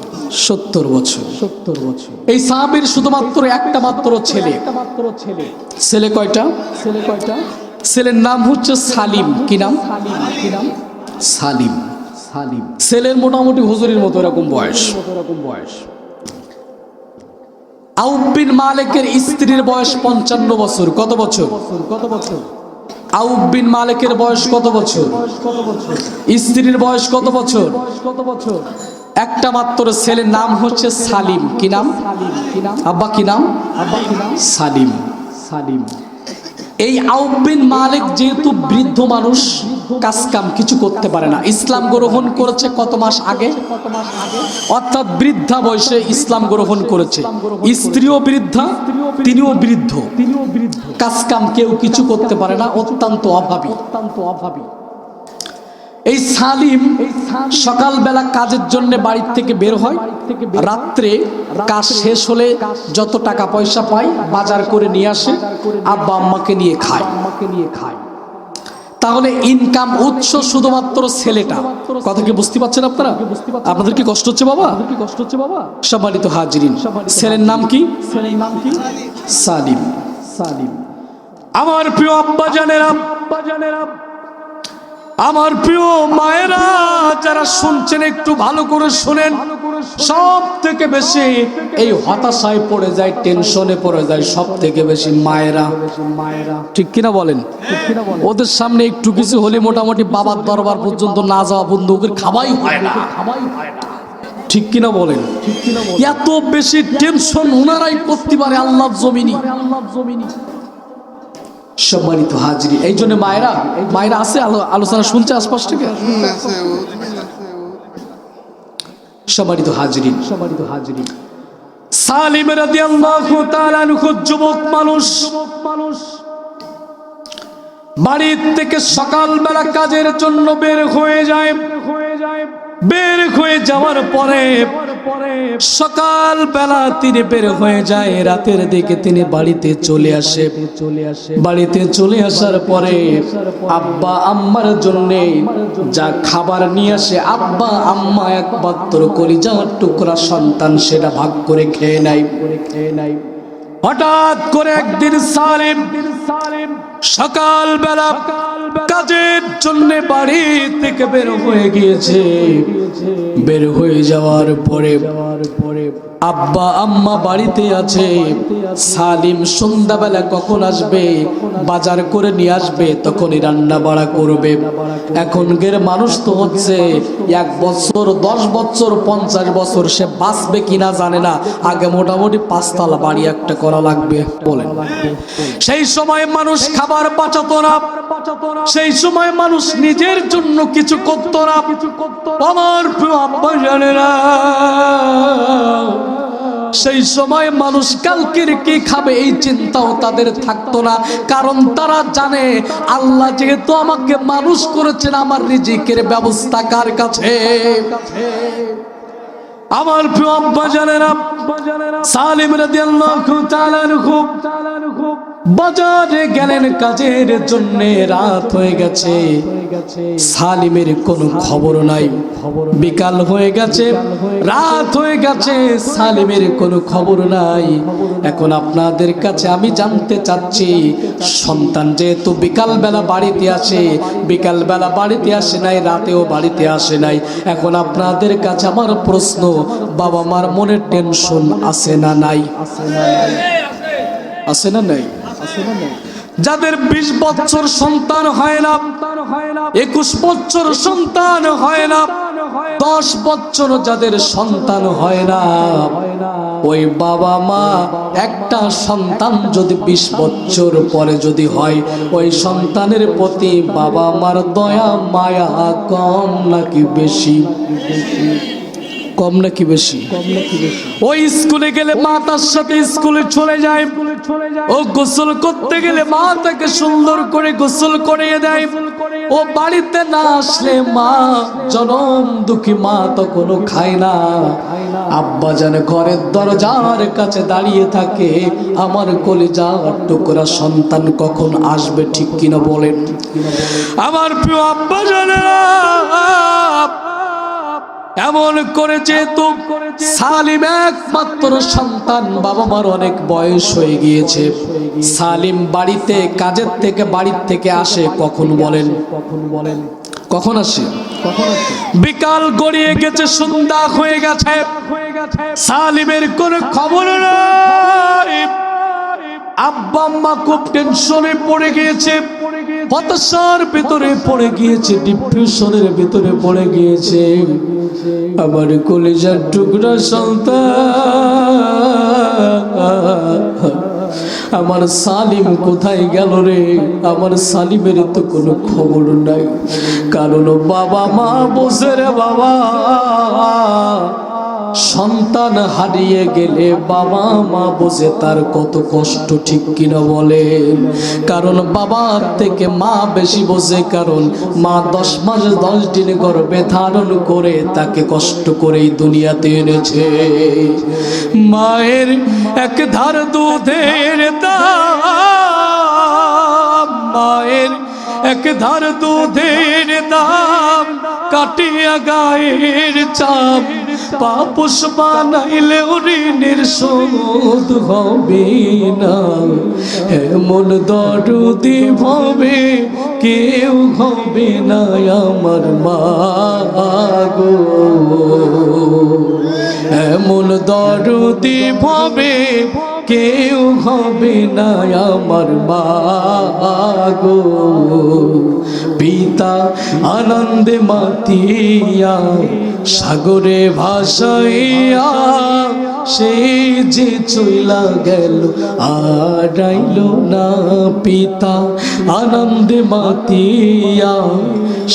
70 বছর। 70 বছর। এই সাহাবীর শুধুমাত্র একটা মাত্র ছেলে। একটা মাত্র ছেলে। ছেলে কয়টা? ছেলে কয়টা? ছেলের নাম হচ্ছে সালিম। কি নাম? সালিম। কি নাম? সালিম। সালিম। ছেলের মোটামুটি হুজুরের মতো এরকম বয়স। এরকম বয়স। আউফ বিন মালিকের স্ত্রীর বয়স 55 বছর। কত বছর? কত বছর? আউফ বিন মালিকের বয়স কত বছর? কত বছর? স্ত্রীর বয়স কত বছর? কত বছর? একটা মাত্র ছেলের নাম হচ্ছে সালিম। কি নাম? সালিম। কি নাম? আব্বা কি নাম? আব্বা কি নাম? সালিম। সালিম। এই আউফ বিন মালিক যেহেতু বৃদ্ধ মানুষ, কাজ কাম কিছু করতে পারে না। ইসলাম গ্রহণ করেছে কত মাস আগে? কত মাস আগে? অর্থাৎ বৃদ্ধা বয়সে ইসলাম গ্রহণ করেছে। স্ত্রীও বৃদ্ধা, তিনিও বৃদ্ধ। তিনিও বৃদ্ধ। কাজ কাম কেউ কিছু করতে পারে না, অত্যন্ত অভাবী। অত্যন্ত অভাবী। এই সালিম সকালবেলা কাজের জন্য বাড়ির থেকে বের হয়, রাত্রে কাজ শেষ হলে যত টাকা পয়সা পায় বাজার করে নিয়ে আসে, আব্বা আম্মাকে নিয়ে খায়। তাহলে ইনকাম উৎস শুধুমাত্র ছেলেটা। কথা কি বুঝতে পারছেন আপনারা? আপনাদের কি কষ্ট হচ্ছে বাবা? কি কষ্ট হচ্ছে বাবা? সম্মানিত হাজিরিন, ছেলের নাম কি? ছেলের নাম কি? সালিম। সালিম। আমার প্রিয় আব্বা জানেরা, আব্বা জানেরা, আমার প্রিয় মায়েরা যারা শুনছেন একটু ভালো করে শুনেন। সব থেকে বেশি এই হতাশায় পড়ে যায়, টেনশনে পড়ে যায় সব থেকে বেশি মায়েরা। ঠিক কিনা বলেন? ওদের সামনে একটু কিছু হলে মোটামুটি বাবার দরবার পর্যন্ত না যাওয়া বন্ধু, ওদের খাওয়াই হয় না। ঠিক কিনা বলেন? এত বেশি টেনশন ওনারাই করতে পারে আল্লাহর জমিনে। সম্মানিত হাজিরি, এই জন্য মায়েরা, মায়েরা আছে আলোচনা শুনছে আশপাশ থেকে? সম্মানিত হাজিরি, সম্মানিত হাজিরি, সালিম রাদিয়াল্লাহু তাআলা আনহু যুবক মানুষ, বাড়ি থেকে সকালবেলা কাজের জন্য বের হয়ে যায়। বের হয়ে যাওয়ার পরে সকালবেলা তিনি বের হয়ে যায়, রাতের দিকে তিনি বাড়িতে চলে আসে। বাড়িতে চলে আসার পরে আব্বা আম্মার জন্য যা খাবার নিয়ে আসে, আব্বা আম্মা একমাত্র কলিজার টুকরা সন্তান সেটা ভাগ করে খেয়ে নেয়। হঠাৎ করে একদিন সালিম সকালবেলা কাজের জন্য বাড়ি থেকে বের হয়ে গিয়েছে। বের হয়ে যাওয়ার পরে আব্বা আম্মা বাড়িতে আছে। সালিম সন্ধ্যাবেলা কখন আসবে, বাজার করে নিয়ে আসবে, তখনই রান্না বাড়া করবে। এখনকার মানুষ তো হচ্ছে 1 বছর, 10 বছর, 50 বছর সে বাঁচবে কিনা জানে না, আগে মোটামুটি 5 তলা বাড়ি একটা করা লাগবে বলেন। সেই সময় মানুষ খাবার বাঁচাতো না, সেই সময় মানুষ নিজের জন্য কিছু করতো না। আমার প্রিয় আব্বা জানেরা, সেই সময় মানুষ কালকের কি খাবে এই চিন্তাও তাদের থাকতো না, কারণ তারা জানে আল্লাহ যেহেতু আমাকে মানুষ করেছেন, আমার রিজিকের ব্যবস্থা কার কাছে? আমার প্রিয় আব্বা জানেরা, সালিম রাদিয়াল্লাহু তাআলা আনহু বাজারে গেলেন কাজের জন্য। রাত হয়ে গেছে, সালিমের কোনো খবর নাই। বিকাল হয়ে গেছে, রাত হয়ে গেছে, সালিমের কোনো খবর নাই। এখন আপনাদের কাছে আমি জানতে চাচ্ছি, সন্তান যেহেতু বিকালবেলা বাড়িতে আসে, বিকালবেলা বাড়িতে আসে নাই, রাতেও বাড়িতে আসে নাই, এখন আপনাদের কাছে আমার প্রশ্ন, বাবা মার মনে টেনশন আছে না নাই? আছে না নাই? যাদের 20 বছর সন্তান হয় না, 21 বছর সন্তান হয় না, 10 বছর যাদের সন্তান হয় না, ওই বাবা মা একটা সন্তান যদি 20 বছর পরে যদি হয়, ওই সন্তানের প্রতি বাবা মার দয়া মায়া কম নাকি বেশি? কম নাকি বেশি? ওই স্কুলে গেলে মা তার সাথে স্কুলে চলে যায়, ও গোসল করতে গেলে মা তাকে সুন্দর করে গোসল করিয়ে দেয়। ও বাড়িতে না আসলে মা, জনম দুঃখী মা তখনও খায় না। আব্বা জানে ঘরের দরজার কাছে দাঁড়িয়ে থাকে, আমার কলিজার টুকরা সন্তান কখন আসবে, ঠিক কিনা বলেন? আমার প্রিয় আব্বা জানে এমন করেছে তো সালিম একমাত্র সন্তান, বাবা মার অনেক বয়স হয়ে গিয়েছে। সালিম বাড়িতে কাজের থেকে বাড়ির থেকে আসে কখন বলেন? কখন আসে? বিকাল গড়িয়ে গেছে, সন্ধ্যা হয়ে গেছে, সালিমের কোনো খবর নাই। আব্বা আম্মা খুব টেনশনে পড়ে গিয়েছে, হতাশার ভিতরে পড়ে গিয়েছে, ডিপ্রেশনের ভিতরে পড়ে গিয়েছে। আমার কলিজার টুকরা সন্তান আমার সালিম কোথায় গেল রে? আমার সালিমের তো কোনো খবর নাই। কারণ বাবা মা বসে রে বাবা, সন্তান হারিয়ে গেলে বাবা মা বোঝে তার কত কষ্ট, ঠিক কিনা বলেন? কারণ বাবার থেকে মা বেশি বোঝে, কারণ মা 10 মাস 10 দিন গর্ভে ধারণ করে তাকে কষ্ট করেই দুনিয়াতে এনেছে। মায়ের এক ধার দুধের দাম, মায়ের এক ধার দুধের দাম কাটিয়া গায়ের চাপ, পাপস বানাইলে ঋণের শোধ হবে না। এমন দরদি হবে কেউ হবে না আমার মা গো, এমন দরদি হবে কেউ হবে না আমার মা গো। পিতা আনন্দে মাতিয়া সাগরে ভাসাইয়া, সেই যে চইলা গেল আর আইল না। পিতা আনন্দে মাতিয়া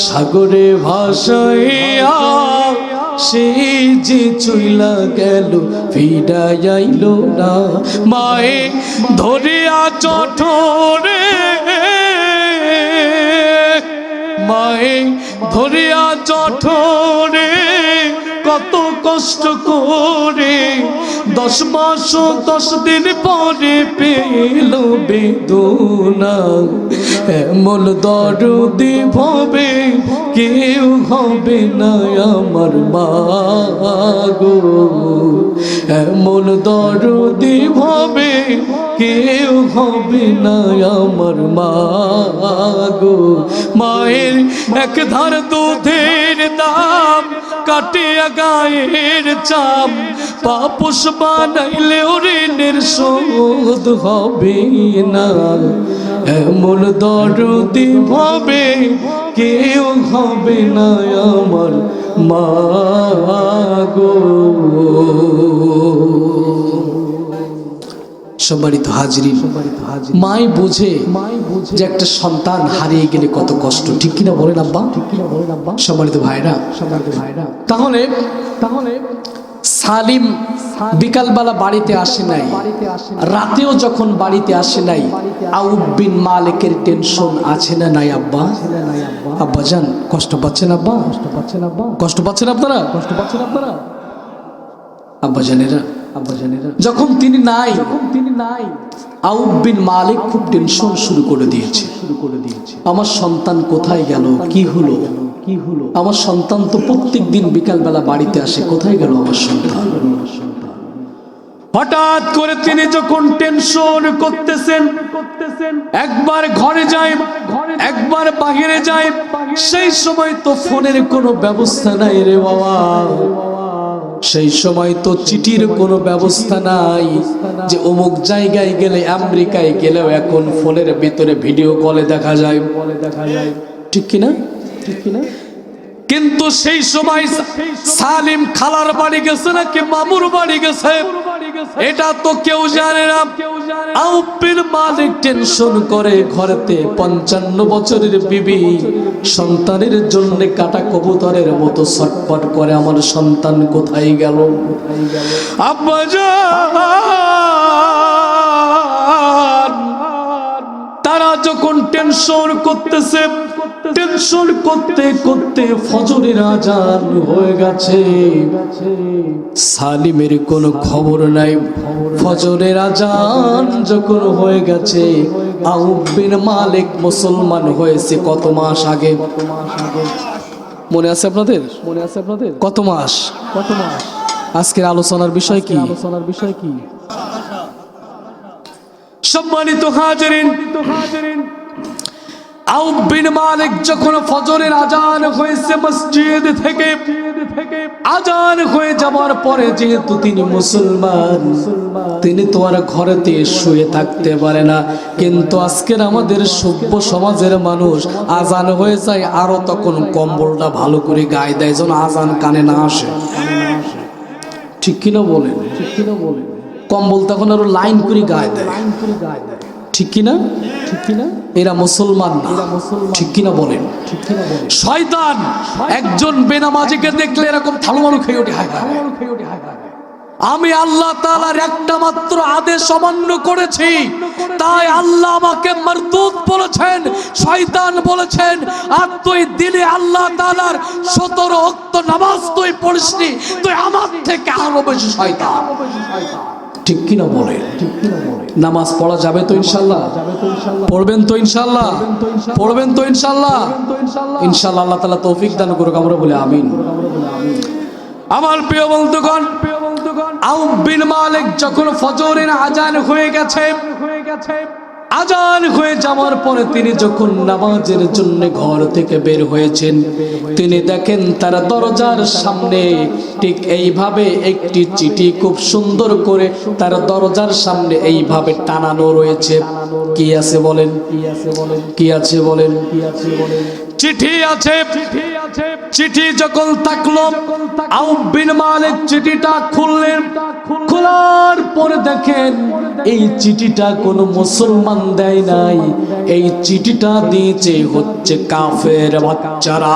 সাগরে ভাসাইয়া, সেই যে চইলা গেল ফিরাই আইল না। মায়ে ধরিয়া জঠরে, মায়ে ধরিয়া জঠরে কত কষ্ট করে 10 মাস 10 দিন পরে পেল বেদনা। এমন দরদি হবে কেউ হবে না আমার মা গো, এমন দরদি হবে কেউ হবে না আমার মা গো। মায়ের এক ধার দুধের দাম কাটিয়া গায়ের চাপ, পাপস বানাইলে ঋণের শোধ হবে না। এমন দরদি হবে কেউ হবে না আমার মা গো। সম্মানিত হাজরিন, মাই বুঝে যে একটা সন্তান হারিয়ে গেলে কত কষ্ট, ঠিক কিনা বলেন আব্বা? সম্মানিত ভাইরা, তাহলে সালিম বিকালবেলা বাড়িতে আসে নাই, রাতেও যখন বাড়িতে আসে নাই, আউফ বিন মালিকের টেনশন আছে না নাই আব্বা? আব্বা জান কষ্ট পাচ্ছেন? আব্বা কষ্ট পাচ্ছেন আপনারা? আব্বা জানেরা, যখন তিনি নাই, আউফ বিন মালিক খুব টেনশন শুরু করে দিয়েছে। আমার সন্তান কোথায় গেল, কি হলো? আমার সন্তান তো প্রত্যেক দিন বিকালবেলা বাড়িতে আসে, কোথায় গেল আমার সন্তান? হঠাৎ করে তিনি যখন টেনশন করতেছেন, একবার ঘরে যায়, একবার বাহিরে যায়, সেই সময় তো ফোনের কোনো ব্যবস্থা নাই রে বাবা। সেই সময় তো চিঠির কোনো ব্যবস্থা নাই যে অমুক জায়গায় গেলে, আমেরিকায় গেলেও এখন ফোনের ভিতরে ভিডিও কলে দেখা যায়, ঠিক কিনা? কিন্তু সেই সময় সালিম খালার বাড়ি গেছে নাকি মামুর বাড়ি গেছে, এটা তো কেউ জানে না। আউফ বিন মালিক টেনশন করে, ঘরেতে 55 বছরের বিবি সন্তানের জন্য কাটা কবুতরের মতো ছটফট করে, আমার সন্তান কোথায় গেল। আব্বাজান তারা যখন টেনশন করতেছে, টেনশন করতে করতে ফজরের আজান হয়ে গেছে। সালিমের কোনো খবর নাই। ফজরের আজান যখন হয়ে গেছে, আউফ বিন মালিক মুসলমান হয়েছে কত মাস আগে? মনে আছে আপনাদের? মনে আছে আপনাদের? কত মাস? কত মাস? আজকের আলোচনার বিষয় কি? আলোচনার বিষয় কি? সম্মানিত হাজিরিন, আউফ বিন মালিক যখন ফজরের আজান হয়েছে মসজিদ থেকে, আজান হয়ে যাওয়ার পরে যেহেতু তিনি মুসলমান, তিনি তো আর ঘরেতে শুয়ে থাকতে পারে না। কিন্তু আজকের আমাদের সভ্য সমাজের মানুষ আজান হয়ে যায় আরো তখন কম্বলটা ভালো করে গায়ে দেয় যেন আজান কানে না আসে। ঠিক কিনা বলেন? ঠিক কিনা বলেন? কম্বল তখন আরো লাইন করে গায়ে দেয়। ঠিক কিনা? ঠিক কিনা? এরা মুসলমান না। ঠিক কিনা বলেন? ঠিক কিনা বলেন? শয়তান একজন বেনামাজিকে দেখলে এরকম থালুমালু খেয়ে ওঠে, হায় হায় খেয়ে ওঠে, হায় হায়। আমি আল্লাহ তাআলার একটা মাত্র আদেশ অমান্য করেছি, তাই আল্লাহ আমাকে মারদুদ বলেছেন, শয়তান বলেছেন। আর তুই দিনে আল্লাহ তাআলার 17 ওয়াক্ত নামাজ তুই পড়িসনি, তুই আমার থেকে আরো বেশি শয়তান। ঠিক কিনা বলে? নামাজ পড়া যাবে তো ইনশাআল্লাহ? পড়বেন তো ইনশাআল্লাহ? পড়বেন তো ইনশাআল্লাহ? ইনশাআল্লাহ আল্লাহ তাআলা তৌফিক দান করুক, আমরা বলি আমিন। আমার প্রিয় বন্ধুগণ, আউফ বিন মালিক যখন ফজরের আজান হয়ে গেছে, আজান হয়ে যাওয়ার পরে তিনি যখন নামাজের জন্য ঘর থেকে বের হয়েছেন, তিনি দেখেন তার দরজার সামনে ঠিক এইভাবে একটি চিঠি খুব সুন্দর করে তার দরজার সামনে এইভাবে টানানো রয়েছে। কি আছে বলেন? কি আছে বলেন? কি আছে বলেন? কি আছে বলেন? চিঠি আছে। চিঠি যখন থাকলো, আউফ বিন মালিক চিঠিটা খুললেন। খোলার পরে দেখেন এই চিঠিটা কোনো মুসলমান দেয় নাই, এই চিঠিটা দিয়েছে হচ্ছে কাফের বাচ্চারা।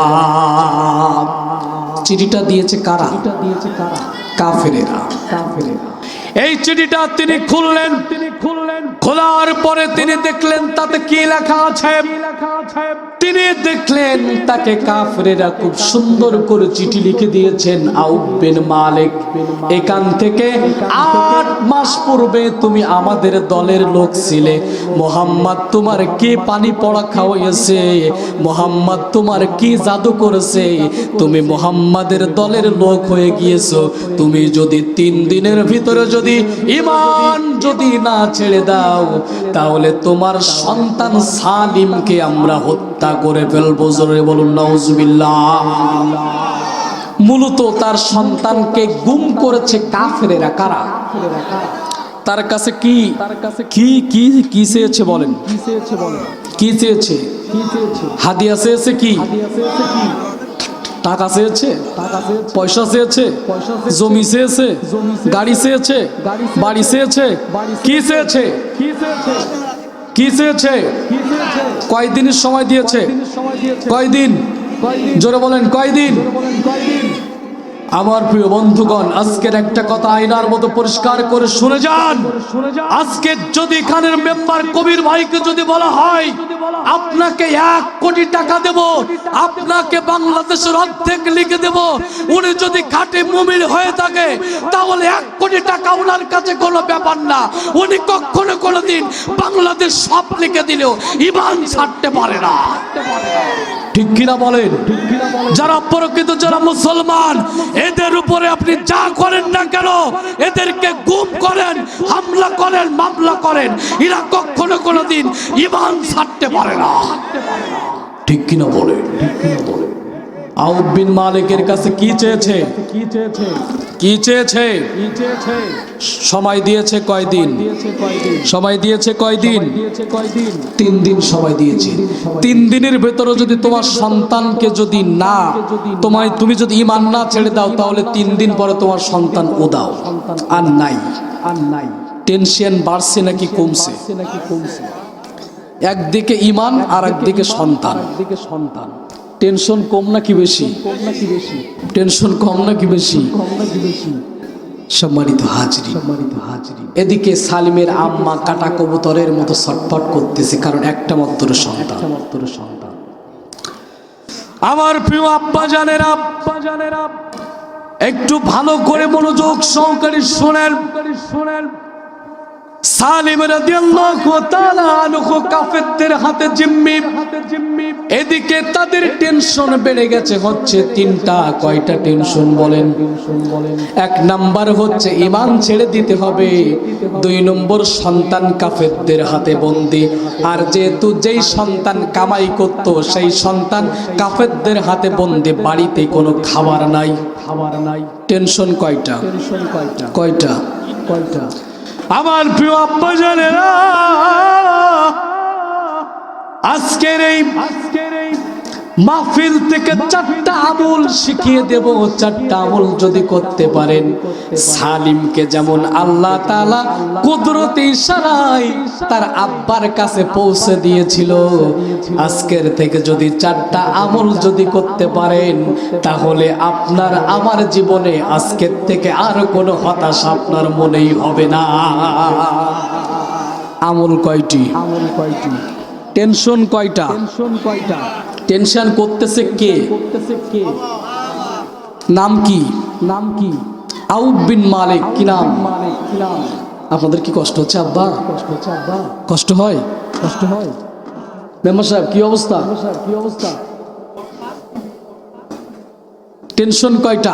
চিঠিটা দিয়েছে কারা? কাফেরেরা। এই চিঠিটা তিনি খুললেন। খোলার পরে তিনি দেখলেন তাতে কি লেখা আছে। তিনি দেখলেন তাকে কাফেরেরা খুব সুন্দর করে চিঠি লিখে দিয়েছেন, আউফ বিন মালিক, এখান থেকে 8 মাস পূর্বে তুমি আমাদের দলের লোক ছিলে। মোহাম্মদ তোমার কি পানি পড়া খাওয়াইছে, মোহাম্মদ তোমার কি জাদু করেছে, তুমি মোহাম্মদের দলের লোক হয়ে গিয়েছো। তুমি যদি 3 দিনের ভিতরে যদি ঈমান যদি না ছেড়ে দাও, তাহলে তোমার সন্তান সালিমকে আমরা হত্যা করে ফেলবো। জোরে বলুন নাউজুবিল্লাহ। মূলত তার সন্তানকে গুম করেছে কাফেরেরা। কারা? তার কাছে কি কি কি কি চেয়েছে বলেন? কি চেয়েছে বলেন? কি চেয়েছে? হাদিয়া চেয়েছে? কি টাকা চেয়েছে? পয়সা চেয়েছে? জমি চেয়েছে? গাড়ি চেয়েছে? বাড়ি চেয়েছে? কি চেয়েছে? কি চেয়েছে? কয়দিনের সময় দিয়েছে? কয়দিন? জোরে বলেন কয়দিন? আমার প্রিয় বন্ধুগণ, আজকের একটা কথা আয়নার মতো পরিষ্কার করে শুনে যান। আজকে যদি খানের মেম্বার কবির ভাইকে যদি বলা হয় আপনাকে 1 কোটি টাকা দেব, আপনাকে বাংলাদেশের অর্ধেক লিখে দেব, উনি যদি খাঁটি মুমিন হয়ে থাকে তাহলে 1 কোটি টাকা ওনার কাছে কোনো ব্যাপার না। উনি কখনো কোনোদিন বাংলাদেশ সব লিখে দিলেও ঈমান ছাড়তে পারে না। ঠিক কিনা বলেন? যারা প্রকৃত যারা মুসলমান, এদের উপরে আপনি যা করেন না কেন, এদেরকে গুম করেন, হামলা করেন, মামলা করেন, এরা কখনো কোনোদিন ঈমান ছাড়তে পারে না। ঠিক কিনা বলেন? আউফ বিন মালিকের কাছে কি চেয়েছে? কি চেয়েছে? সময় দিয়েছে কয়দিন? সময় দিয়েছে কয়দিন? 3 দিন সময় দিয়েছে। 3 দিনের ভেতরে যদি তোমার সন্তানকে যদি না তুমি যদি ঈমান না ছেড়ে দাও, তাহলে 3 দিন পরে তোমার সন্তান উদাও। আর নাই টেনশন বাড়ছে নাকি কমছে? একদিকে ঈমান আর একদিকে সন্তান। টেনশন কম নাকি বেশি? টেনশন কম নাকি বেশি? সম্মানিত হাজরিন, এদিকে সালিমের আম্মা কাটা কবুতরের মতো ছটফট করতেছে, কারণ একটা মাত্র সন্তান। আমার প্রিয় আব্বা জানেরা, একটু ভালো করে মনোযোগ সহকারে শোনেন। সালিম রাদিয়াল্লাহু তাআলা আনহু কাফেরদের হাতে জিম্মি। এদিকে তাদের টেনশন বেড়ে গেছে হচ্ছে 3টা। কয়টা টেনশন বলেন? 1 নাম্বার হচ্ছে ঈমান ছেড়ে দিতে হবে। 2 নম্বর সন্তান কাফেরদের হাতে বন্দী। আর যেহেতু যেই সন্তান কামাই করত সেই সন্তান কাফেরদের হাতে বন্দী, বাড়িতে কোনো খাবার নাই। টেনশন কয়টা? কয়টা? আমার প্রিয় আব্বা জানেরা, আজকের এই মাহফিল থেকে 4টা আমল শিখিয়ে দেব। 4টা আমল যদি করতে পারেন, সালিমকে যেমন আল্লাহ তাআলা কুদরতে ইশারায় তার আব্বার কাছে পৌঁছে দিয়েছিল, আজকের থেকে যদি 4টা আমল যদি করতে পারেন, তাহলে আপনার আমার জীবনে আজকের থেকে আর কোনো হতাশা আপনার মনেই হবে না। আমল কয়টি? টেনশন কয়টা? টেনশন করতেছে কে? নাম কি? আউফ বিন মালিক। কি নাম? আপনাদের কি কষ্ট হচ্ছে আব্বা? কষ্ট হয়? মেম্বার সাহেব কি অবস্থা? টেনশন কয়টা?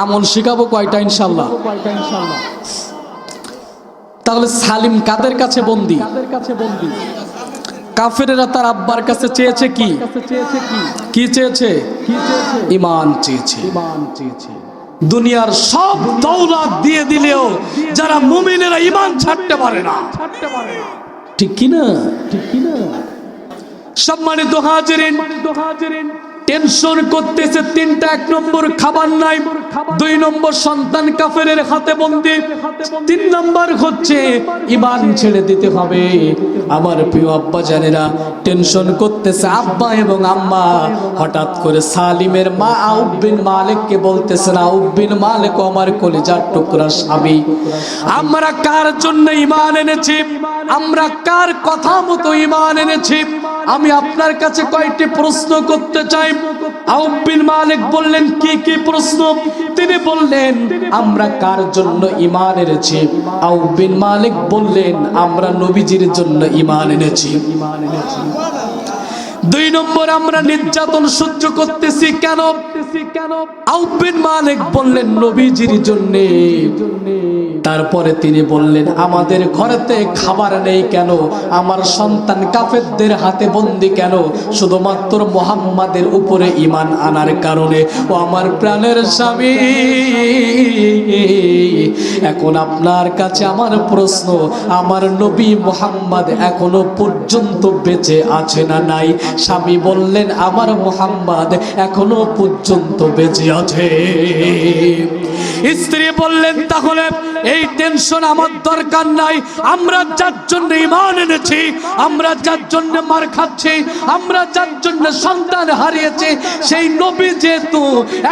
আমল শিখাবো কয়টা ইনশাআল্লাহ? তাহলে সালিম কাদের কাছে বন্দী? কাফেরেরা তার আব্বার কাছে চেয়েছে কি? কি চেয়েছে? ঈমান চেয়েছে। দুনিয়ার সব দৌলত দিয়ে দিলেও যারা মুমিনেরা ঈমান ছাড়তে পারে না। ঠিক কি না? সম্মানিত হাজিরিন, টেনশন করতেছে 3টা। 1 নম্বর খাবার নাই, 2 নম্বর সন্তান কাফেরের হাতে বন্দী, 3 নম্বর হচ্ছে ঈমান ছেড়ে দিতে হবে। আমার প্রিয় আব্বা জানেরা টেনশন করতেছে আব্বা এবং আম্মা। হঠাৎ করে সালিমের মা আউফ বিন মালিককে বলতেছেন, আউফ বিন মালিক আমার কলিজার টুকরা স্বামী, আমরা কার জন্য ঈমান এনেছি? আমরা কার কথা মতো ঈমান এনেছি? আমি আপনার কাছে কয়েকটি প্রশ্ন করতে চাই। আউফ বিন মালিক বললেন, কি কি প্রশ্ন? তিনি বললেন, আমরা কার জন্য ঈমান এনেছি? আউফ বিন মালিক বললেন, আমরা নবীজির জন্য ঈমান এনেছি। 2 নম্বর, আমরা নির্যাতন সহ্য করতেছি কেন? আউফ বিন মালিক বললেন, নবীজির জন্য। তারপরে তিনি বললেন, আমাদের ঘরেতে খাবার নেই কেন? আমার সন্তান কাফেরদের হাতে বন্দী কেন? শুধুমাত্র মুহাম্মাদের উপরে ঈমান আনার কারণে। ও আমার প্রাণের স্বামী, এখন আপনার কাছে আমার প্রশ্ন, আমার নবী মুহাম্মদ এখনো পর্যন্ত বেঁচে আছে না নাই? স্বামী বললেন, আমার মুহাম্মদ এখনো পর্যন্ত বেঁচে আছে। স্ত্রী বললেন, তাহলে এই টেনশন আমার দরকার নাই। আমরা যার জন্য ঈমান এনেছি, আমরা যার জন্য মার খাচ্ছি, আমরা যার জন্য সন্তান হারিয়েছি, সেই নবী যেহেতু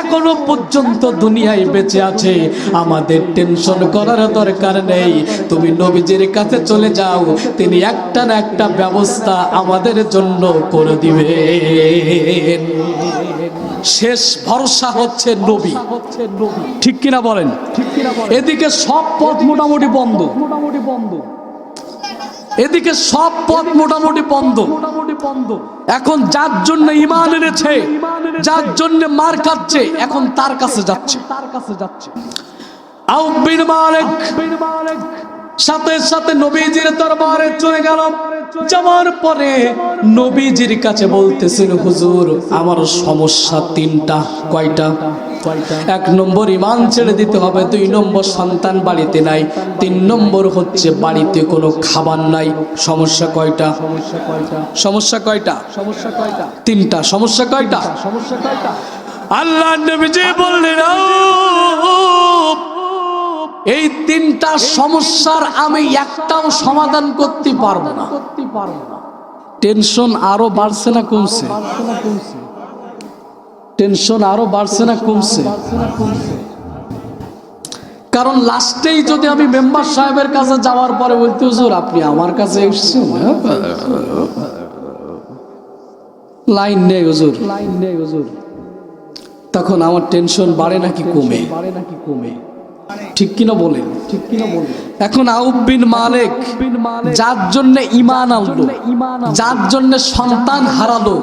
এখনো পর্যন্ত দুনিয়ায় বেঁচে আছে, আমাদের টেনশন করার দরকার নেই। তুমি নবীজির কাছে চলে যাও, তিনি একটা না একটা ব্যবস্থা আমাদের জন্য করে দিবেন। শেষ ভরসা হচ্ছে নবী। ঠিক কিনা বলেন? এদিকে সব পথ মোটামুটি বন্ধ, এদিকে সব পথ মোটামুটি বন্ধ। এখন যার জন্য ঈমান এনেছে, যার জন্য মার খাচ্ছে, এখন তার কাছে যাচ্ছে। আউফ বিন মালিক সাথে সাথে নবীজির দরবারে চলে গেল। যাওয়ার পরে নবীজির কাছে বলতেছিল, হুজুর আমার সমস্যা 3টা। কয়টা? এক নম্বর ঈমান ছেড়ে দিতে হবে, 2 নম্বর সন্তান বাড়িতে নাই, 3 নম্বর হচ্ছে বাড়িতে কোনো খাবার নাই। সমস্যা কয়টা? সমস্যা কয়টা? তিনটা। সমস্যা কয়টা? আল্লাহ নবীজি বললেন এই 3টা সমস্যার আমি একটাও সমাধান করতে পারবো না। টেনশন আরো বাড়ছে না কমছে? টেনশন আরো বাড়ছে না কমছে? কারণ লাস্টেই যদি আমি মেম্বার সাহেবের কাছে যাওয়ার পরে বলতে, হুজুর আপনি আমার কাছে এসেছেন, লাইন নেই হুজুর, লাইন নেই হুজুর, তখন আমার টেনশন বাড়ে নাকি কমে? ঠিক কিনা বলেন? ঠিক কিনা বলেন? এখন আউফ বিন মালিক যার জন্য ঈমান আনলো, যার জন্য সন্তান হারালো,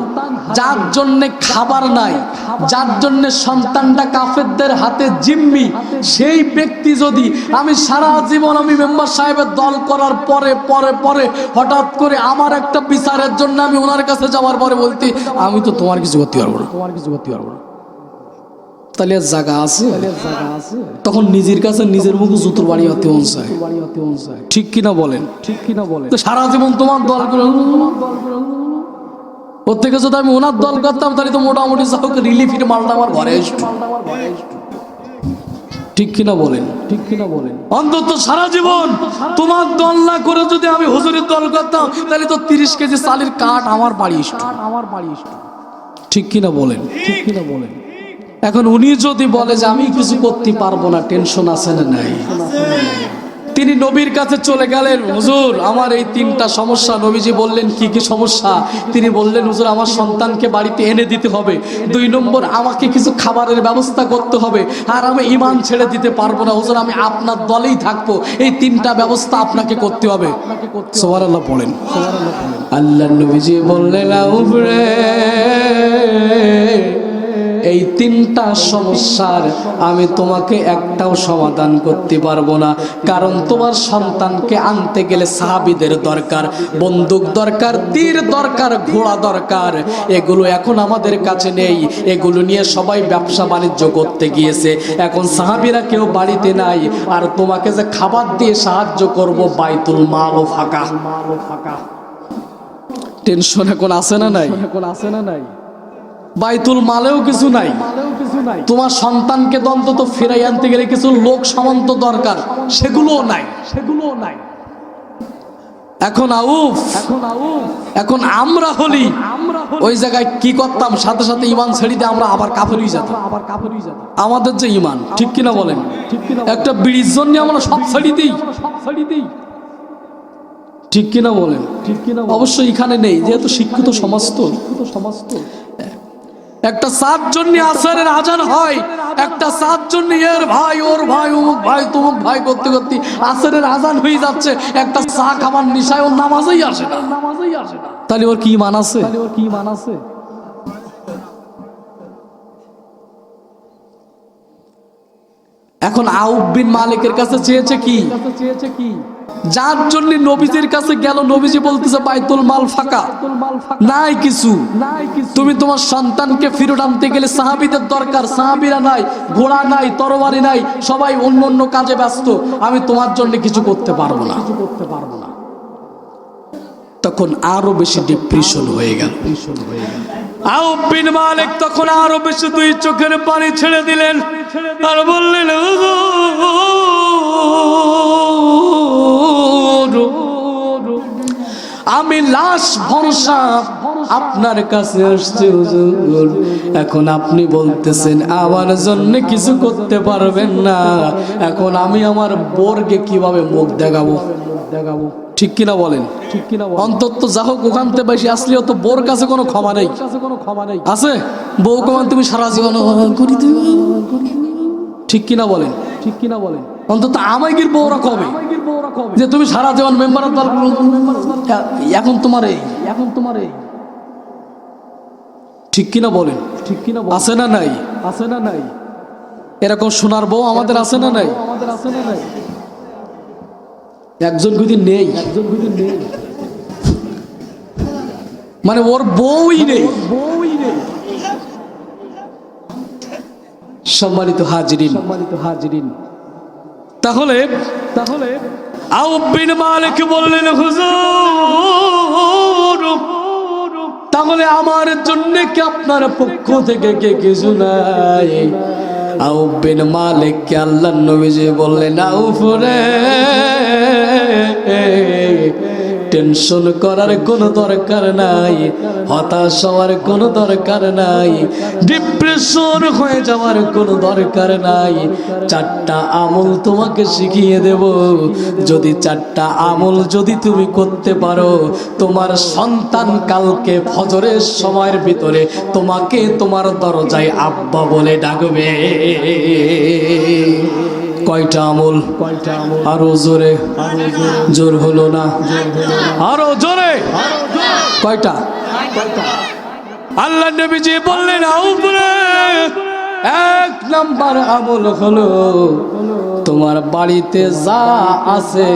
যার জন্য খাবার নাই, যার জন্য সন্তানটা কাফেরদের হাতে জিম্মি, সেই ব্যক্তি যদি আমি সারা জীবন আমি মেম্বার সাহেবের দল করার পরে পরে পরে হঠাৎ করে আমার একটা বিচারের জন্য আমি ওনার কাছে যাওয়ার পরে বলতে আমি তো তোমার কিছু করতে পারবো না, তোমার কিছু করতে পারবো না, তাহলে জায়গা আছে? তখন নিজের কাছে নিজের মুখ জুতোর বাড়ি হতে মন চায়। ঠিক কিনা বলেন? ঠিক কিনা বলেন? তো সারা জীবন তোমার দল করে ওর থেকে যদি আমি ওনার দল করতাম তাহলে তো মোটামুটি রিলিফের মালটা আমার ঘরে আসতো। ঠিক কিনা বলেন? ঠিক কিনা বলেন? অন্তত সারা জীবন তোমার দল না করে যদি আমি হুজুরের দল করতাম তাহলে তো 30 কেজি চালের কাঠ আমার বাড়ি আসতো। ঠিক কিনা বলেন? ঠিক কিনা বলেন? এখন উনি যদি বলে যে আমি কিছু করতে পারবো না, টেনশন আছে না নাই? তিনি নবীর কাছে চলে গেলেন, হুজুর আমার এই 3টা সমস্যা। নবীজি বললেন কি কি সমস্যা? তিনি বললেন হুজুর আমার সন্তানকে বাড়িতে এনে দিতে হবে, 2 নম্বর আমাকে কিছু খাবারের ব্যবস্থা করতে হবে, আর আমি ঈমান ছেড়ে দিতে পারবো না হুজুর, আমি আপনার দলেই থাকবো, এই 3টা ব্যবস্থা আপনাকে করতে হবে। সুবহানাল্লাহ বলেন। আল্লাহ নবীজি বললেন আউফ রে, এই 3টা সমস্যার আমি তোমাকে একটাও সমাধান করতে পারবো না, কারণ তোমার সন্তানকে আনতে গেলে সাহাবীদের দরকার, বন্দুক দরকার, তীর দরকার, ঘোড়া দরকার, এগুলো এখন আমাদের কাছে নেই, এগুলো নিয়ে সবাই ব্যবসা বাণিজ্য করতে গিয়েছে, এখন সাহাবীরা কেউ বাড়িতে নাই, আর তোমাকে যে খাবার দিয়ে সাহায্য করব বাইতুল মালও ফাঁকা। টেনশন এখন আছে না নাই? এখন আছে না নাই? বাইতুল মালেও কিছু নাই, তোমার সন্তানকে অন্তত ফিরাই আনতে গেলে কিছু লোক সামন্ত দরকার, সেগুলোও নাই, সেগুলোও নাই। এখন আউফ, এখন আমরা হলি ওই জায়গায় কি করতাম, সাথে সাথে ঈমান ছেড়ে দিয়ে আমরা আবার কাফের হয়ে যেতাম। আমাদের যে ঈমান, ঠিক কিনা বলেন? একটা বিড়ির জন্য আমরা সব ছেড়ে দিই, ঠিক কিনা বলেন? ঠিক কিনা? অবশ্যই এখানে নেই, যেহেতু শিক্ষিত সমাজ তো, একটা 7 জন্য আসরের আজান হয়, একটা 7 জন্য এর ভাই ওর ভাই অমুক ভাই তমুক ভাই করতে করতে আসরের আজান হয়ে যাচ্ছে, একটা চা খাবার নিশায় ওর নামাজই আসে না, তাহলে ওর কি ঈমান আছে? এখন আউফ বিন মালিকের কাছে চেয়েছে কি? যার জন্য নবীজির কাছে গেল, নবীজি বলতেছে বাইতুল মাল ফাঁকা, নাই কিছু, তুমি তোমার সন্তানকে ফিরত আনতে গেলে সাহাবীদের দরকার, সাহাবীরা নাই, ঘোড়া নাই, তরবারি নাই, সবাই অন্য অন্য কাজে ব্যস্ত, আমি তোমার জন্য কিছু করতে পারবো না। তখন আরো বেশি ডিপ্রেশন হয়ে গেল। আউফ বিন মালিক তখন আরো বেশি 2 চোখের পানি ছেড়ে দিলেন আর বললেন আমি লাশ ভরসা আপনার কাছে আসছি হুজুর, এখন আপনি বলতেছেন আমার জন্য কিছু করতে পারবেন না, এখন আমি আমার বোরকে কিভাবে মুখ দেখাবো? ঠিক কিনা বলেন? ঠিক কিনা? অন্তত যা হোক ওখান থেকে বেশি আসলেও তো বোর কাছে কোনো ক্ষমা নেই, আছে? বউ কমান তুমি সারা জীবন করি দিও, ঠিক কিনা বলেন? ঠিক কিনা বলেন? অন্তত আমাকে বউরা কবে যে তুমি সারা জীবন মেম্বারের দল, এখন তোমার এই, ঠিক কিনা বলেন? ঠিক কিনা? আছে না নাই? আছে না নাই? এরকম সোনার বউ আমাদের আছে না নাই? আমাদের আছে না নাই? একজন যদি নেই, মানে ওর বউই নেই, সম্মানিত হাজিরিন, তাহলে আউফ বিন মালিক বললেন, হুজুর তাহলে আমার জন্য কি আপনার পক্ষ থেকে কে কিছু নাই? আউফ বিন মালিককে আল্লাহর নবীজি বললেন, আউফ রে, টেনশন করার কোনো দরকার নাই, হতাশ হওয়ার কোনো দরকার নাই, ডিপ্রেশন হয়ে যাওয়ার কোনো দরকার নাই। 4টা আমল তোমাকে শিখিয়ে দেব। যদি 4টা আমল যদি তুমি করতে পারো, তোমার সন্তান কালকে ফজরের সময়ের ভিতরে তোমাকে তোমার দরজায় আব্বা বলে ডাকবে। কয়টা আমল? আরো জোরে, জোর হলো না, আরো জোরে, কয়টা? আল্লাহ নবীজি বললেন, আউফ রে, 1 নাম্বার আমল হলো তোমার বাড়িতে যা আছে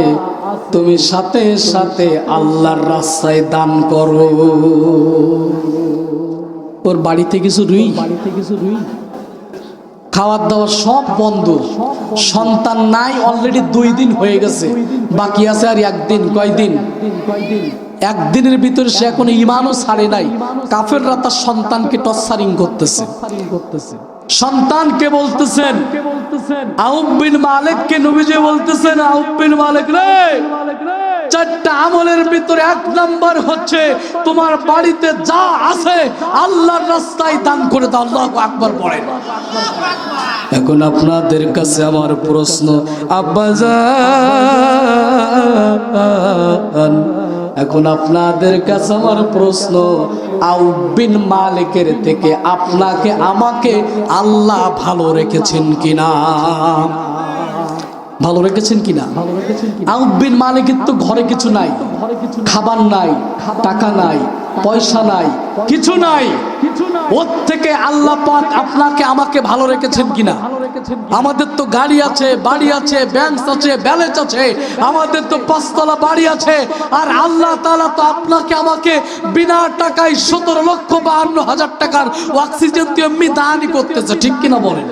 তুমি সাথে সাথে আল্লাহর রাস্তায় দান করো। ওর বাড়িতে কিছু রুই, খাওয়ার দাওয়ার সব বন্ধ, সন্তান নাই, অলরেডি 2 দিন হয়ে গেছে, বাকি আছে আর 1 দিন। কয়দিন? 1 দিনের ভিতরে সে এখন ঈমানও ছাড়ে নাই। কাফেররা তার সন্তানকে টর্চারিং করতেছে। সন্তানকে বলতেছেন, আউফ বিন মালিককে নবীজি বলতেছেন, আউফ বিন মালিক রে, 4টা আমলের ভিতরে 1 নাম্বার হচ্ছে তোমার বাড়িতে যা আছে আল্লাহর রাস্তায় দান করে দাও। আল্লাহু আকবার পড়েন। এখন আপনাদের কাছে আমার প্রশ্ন, আব্বাজান, এখন আপনাদের কাছে আমার প্রশ্ন, আউফ বিন মালিকের থেকে আপনাকে আমাকে আল্লাহ ভালো রেখেছেন কিনা? ভালো রেখেছেন কিনা? আউফ বিন মালিকের তো ঘরে কিছু নাই, খাবার নাই, টাকা নাই, পয়সা নাই, কিছু নাই। ওর থেকে আল্লাহ পাক আপনাকে আমাকে ভালো রেখেছেন কিনা? আমাদের তো গাড়ি আছে, বাড়ি আছে, ব্যাংক আছে, ব্যালেন্স আছে, আমাদের তো 5 তলা বাড়ি আছে, আর আল্লাহ তাআলা তো আপনাকে আমাকে বিনা টাকায় 17,52,000 টাকার অক্সিজেন দিয়ে এমনি দানই করতেছে। ঠিক কিনা বলেন?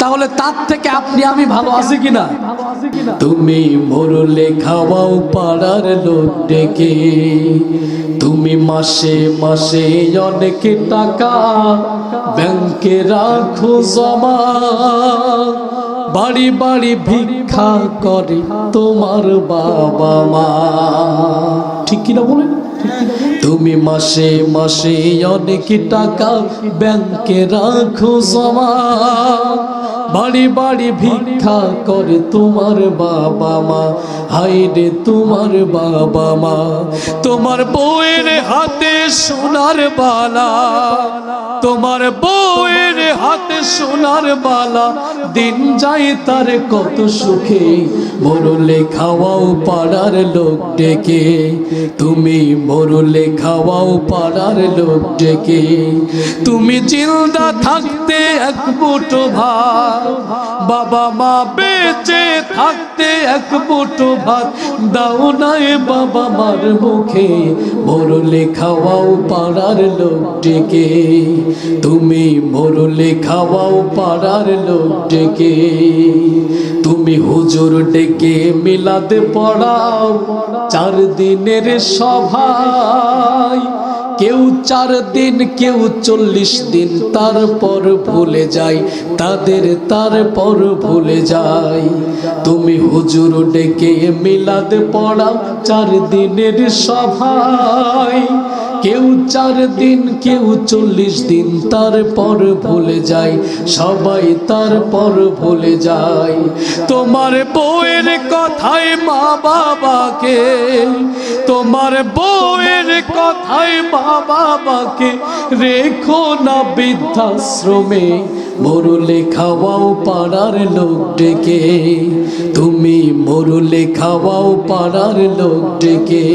তাহলে তার থেকে আপনি আমি ভালো আছি কিনা? তুমি মরলে খাওয়াও পাড়ার লোক ডেকে, তুমি মাসে মাসে অনেক টাকা ব্যাংকে রাখো জমা, বাড়ি বাড়ি ভিক্ষা করে তোমার বাবা মা। ঠিক কিনা বলেন? তুমি মাসে মাসে অনেক টাকা ব্যাংকে রাখো জমা, বাড়ি বাড়ি ভিক্ষা করে তোমার বাবা মা। হায়রে তোমার বাবা মা, তোমার বউয়ের হাতে সোনার বালা, তোমার বউয়ের হাতে সোনার বালা, দিন যায় তার কত সুখে, মরলে খাওয়াও পাড়ার লোক ডেকে, তুমি মরলে খাওয়াও পাড়ার লোক ডেকে। তুমি জিন্দা থাকতে 1 মুঠো ভাত, বাবা মা বেঁচে থাকতে 1 মুঠো ভাত দাও নাই বাবা মার মুখে, মরলে খাওয়াও পাড়ার লোক ডেকে, তুমি মরলে খাওয়াও পাড়ার লোক ডেকে। তুমি হুজুর ডেকে মিলাদ পড়াও 4 দিনের সভায়, কেউ 4 দিন, কেউ 40 দিন, তারপর ভুলে যায় তাদের, তারপর ভুলে যায়। তুমি হুজুর ডেকে মিলাদ পড়াও 4 দিনের সভায়, কেউ 4 দিন, কেউ 40 দিন, তারপর ভুলে যায় সবাই, তারপর ভুলে যায়। তোমার বউয়ের কথায় মা বাবাকে, তোমার বউয়ের কথায় মা বাবাকে রেখো না বৃদ্ধাশ্রমে, মরলে খাওয়াও পাড়ার লোক ডেকে, তুমি মরলে খাওয়াও পাড়ার লোক ডেকে।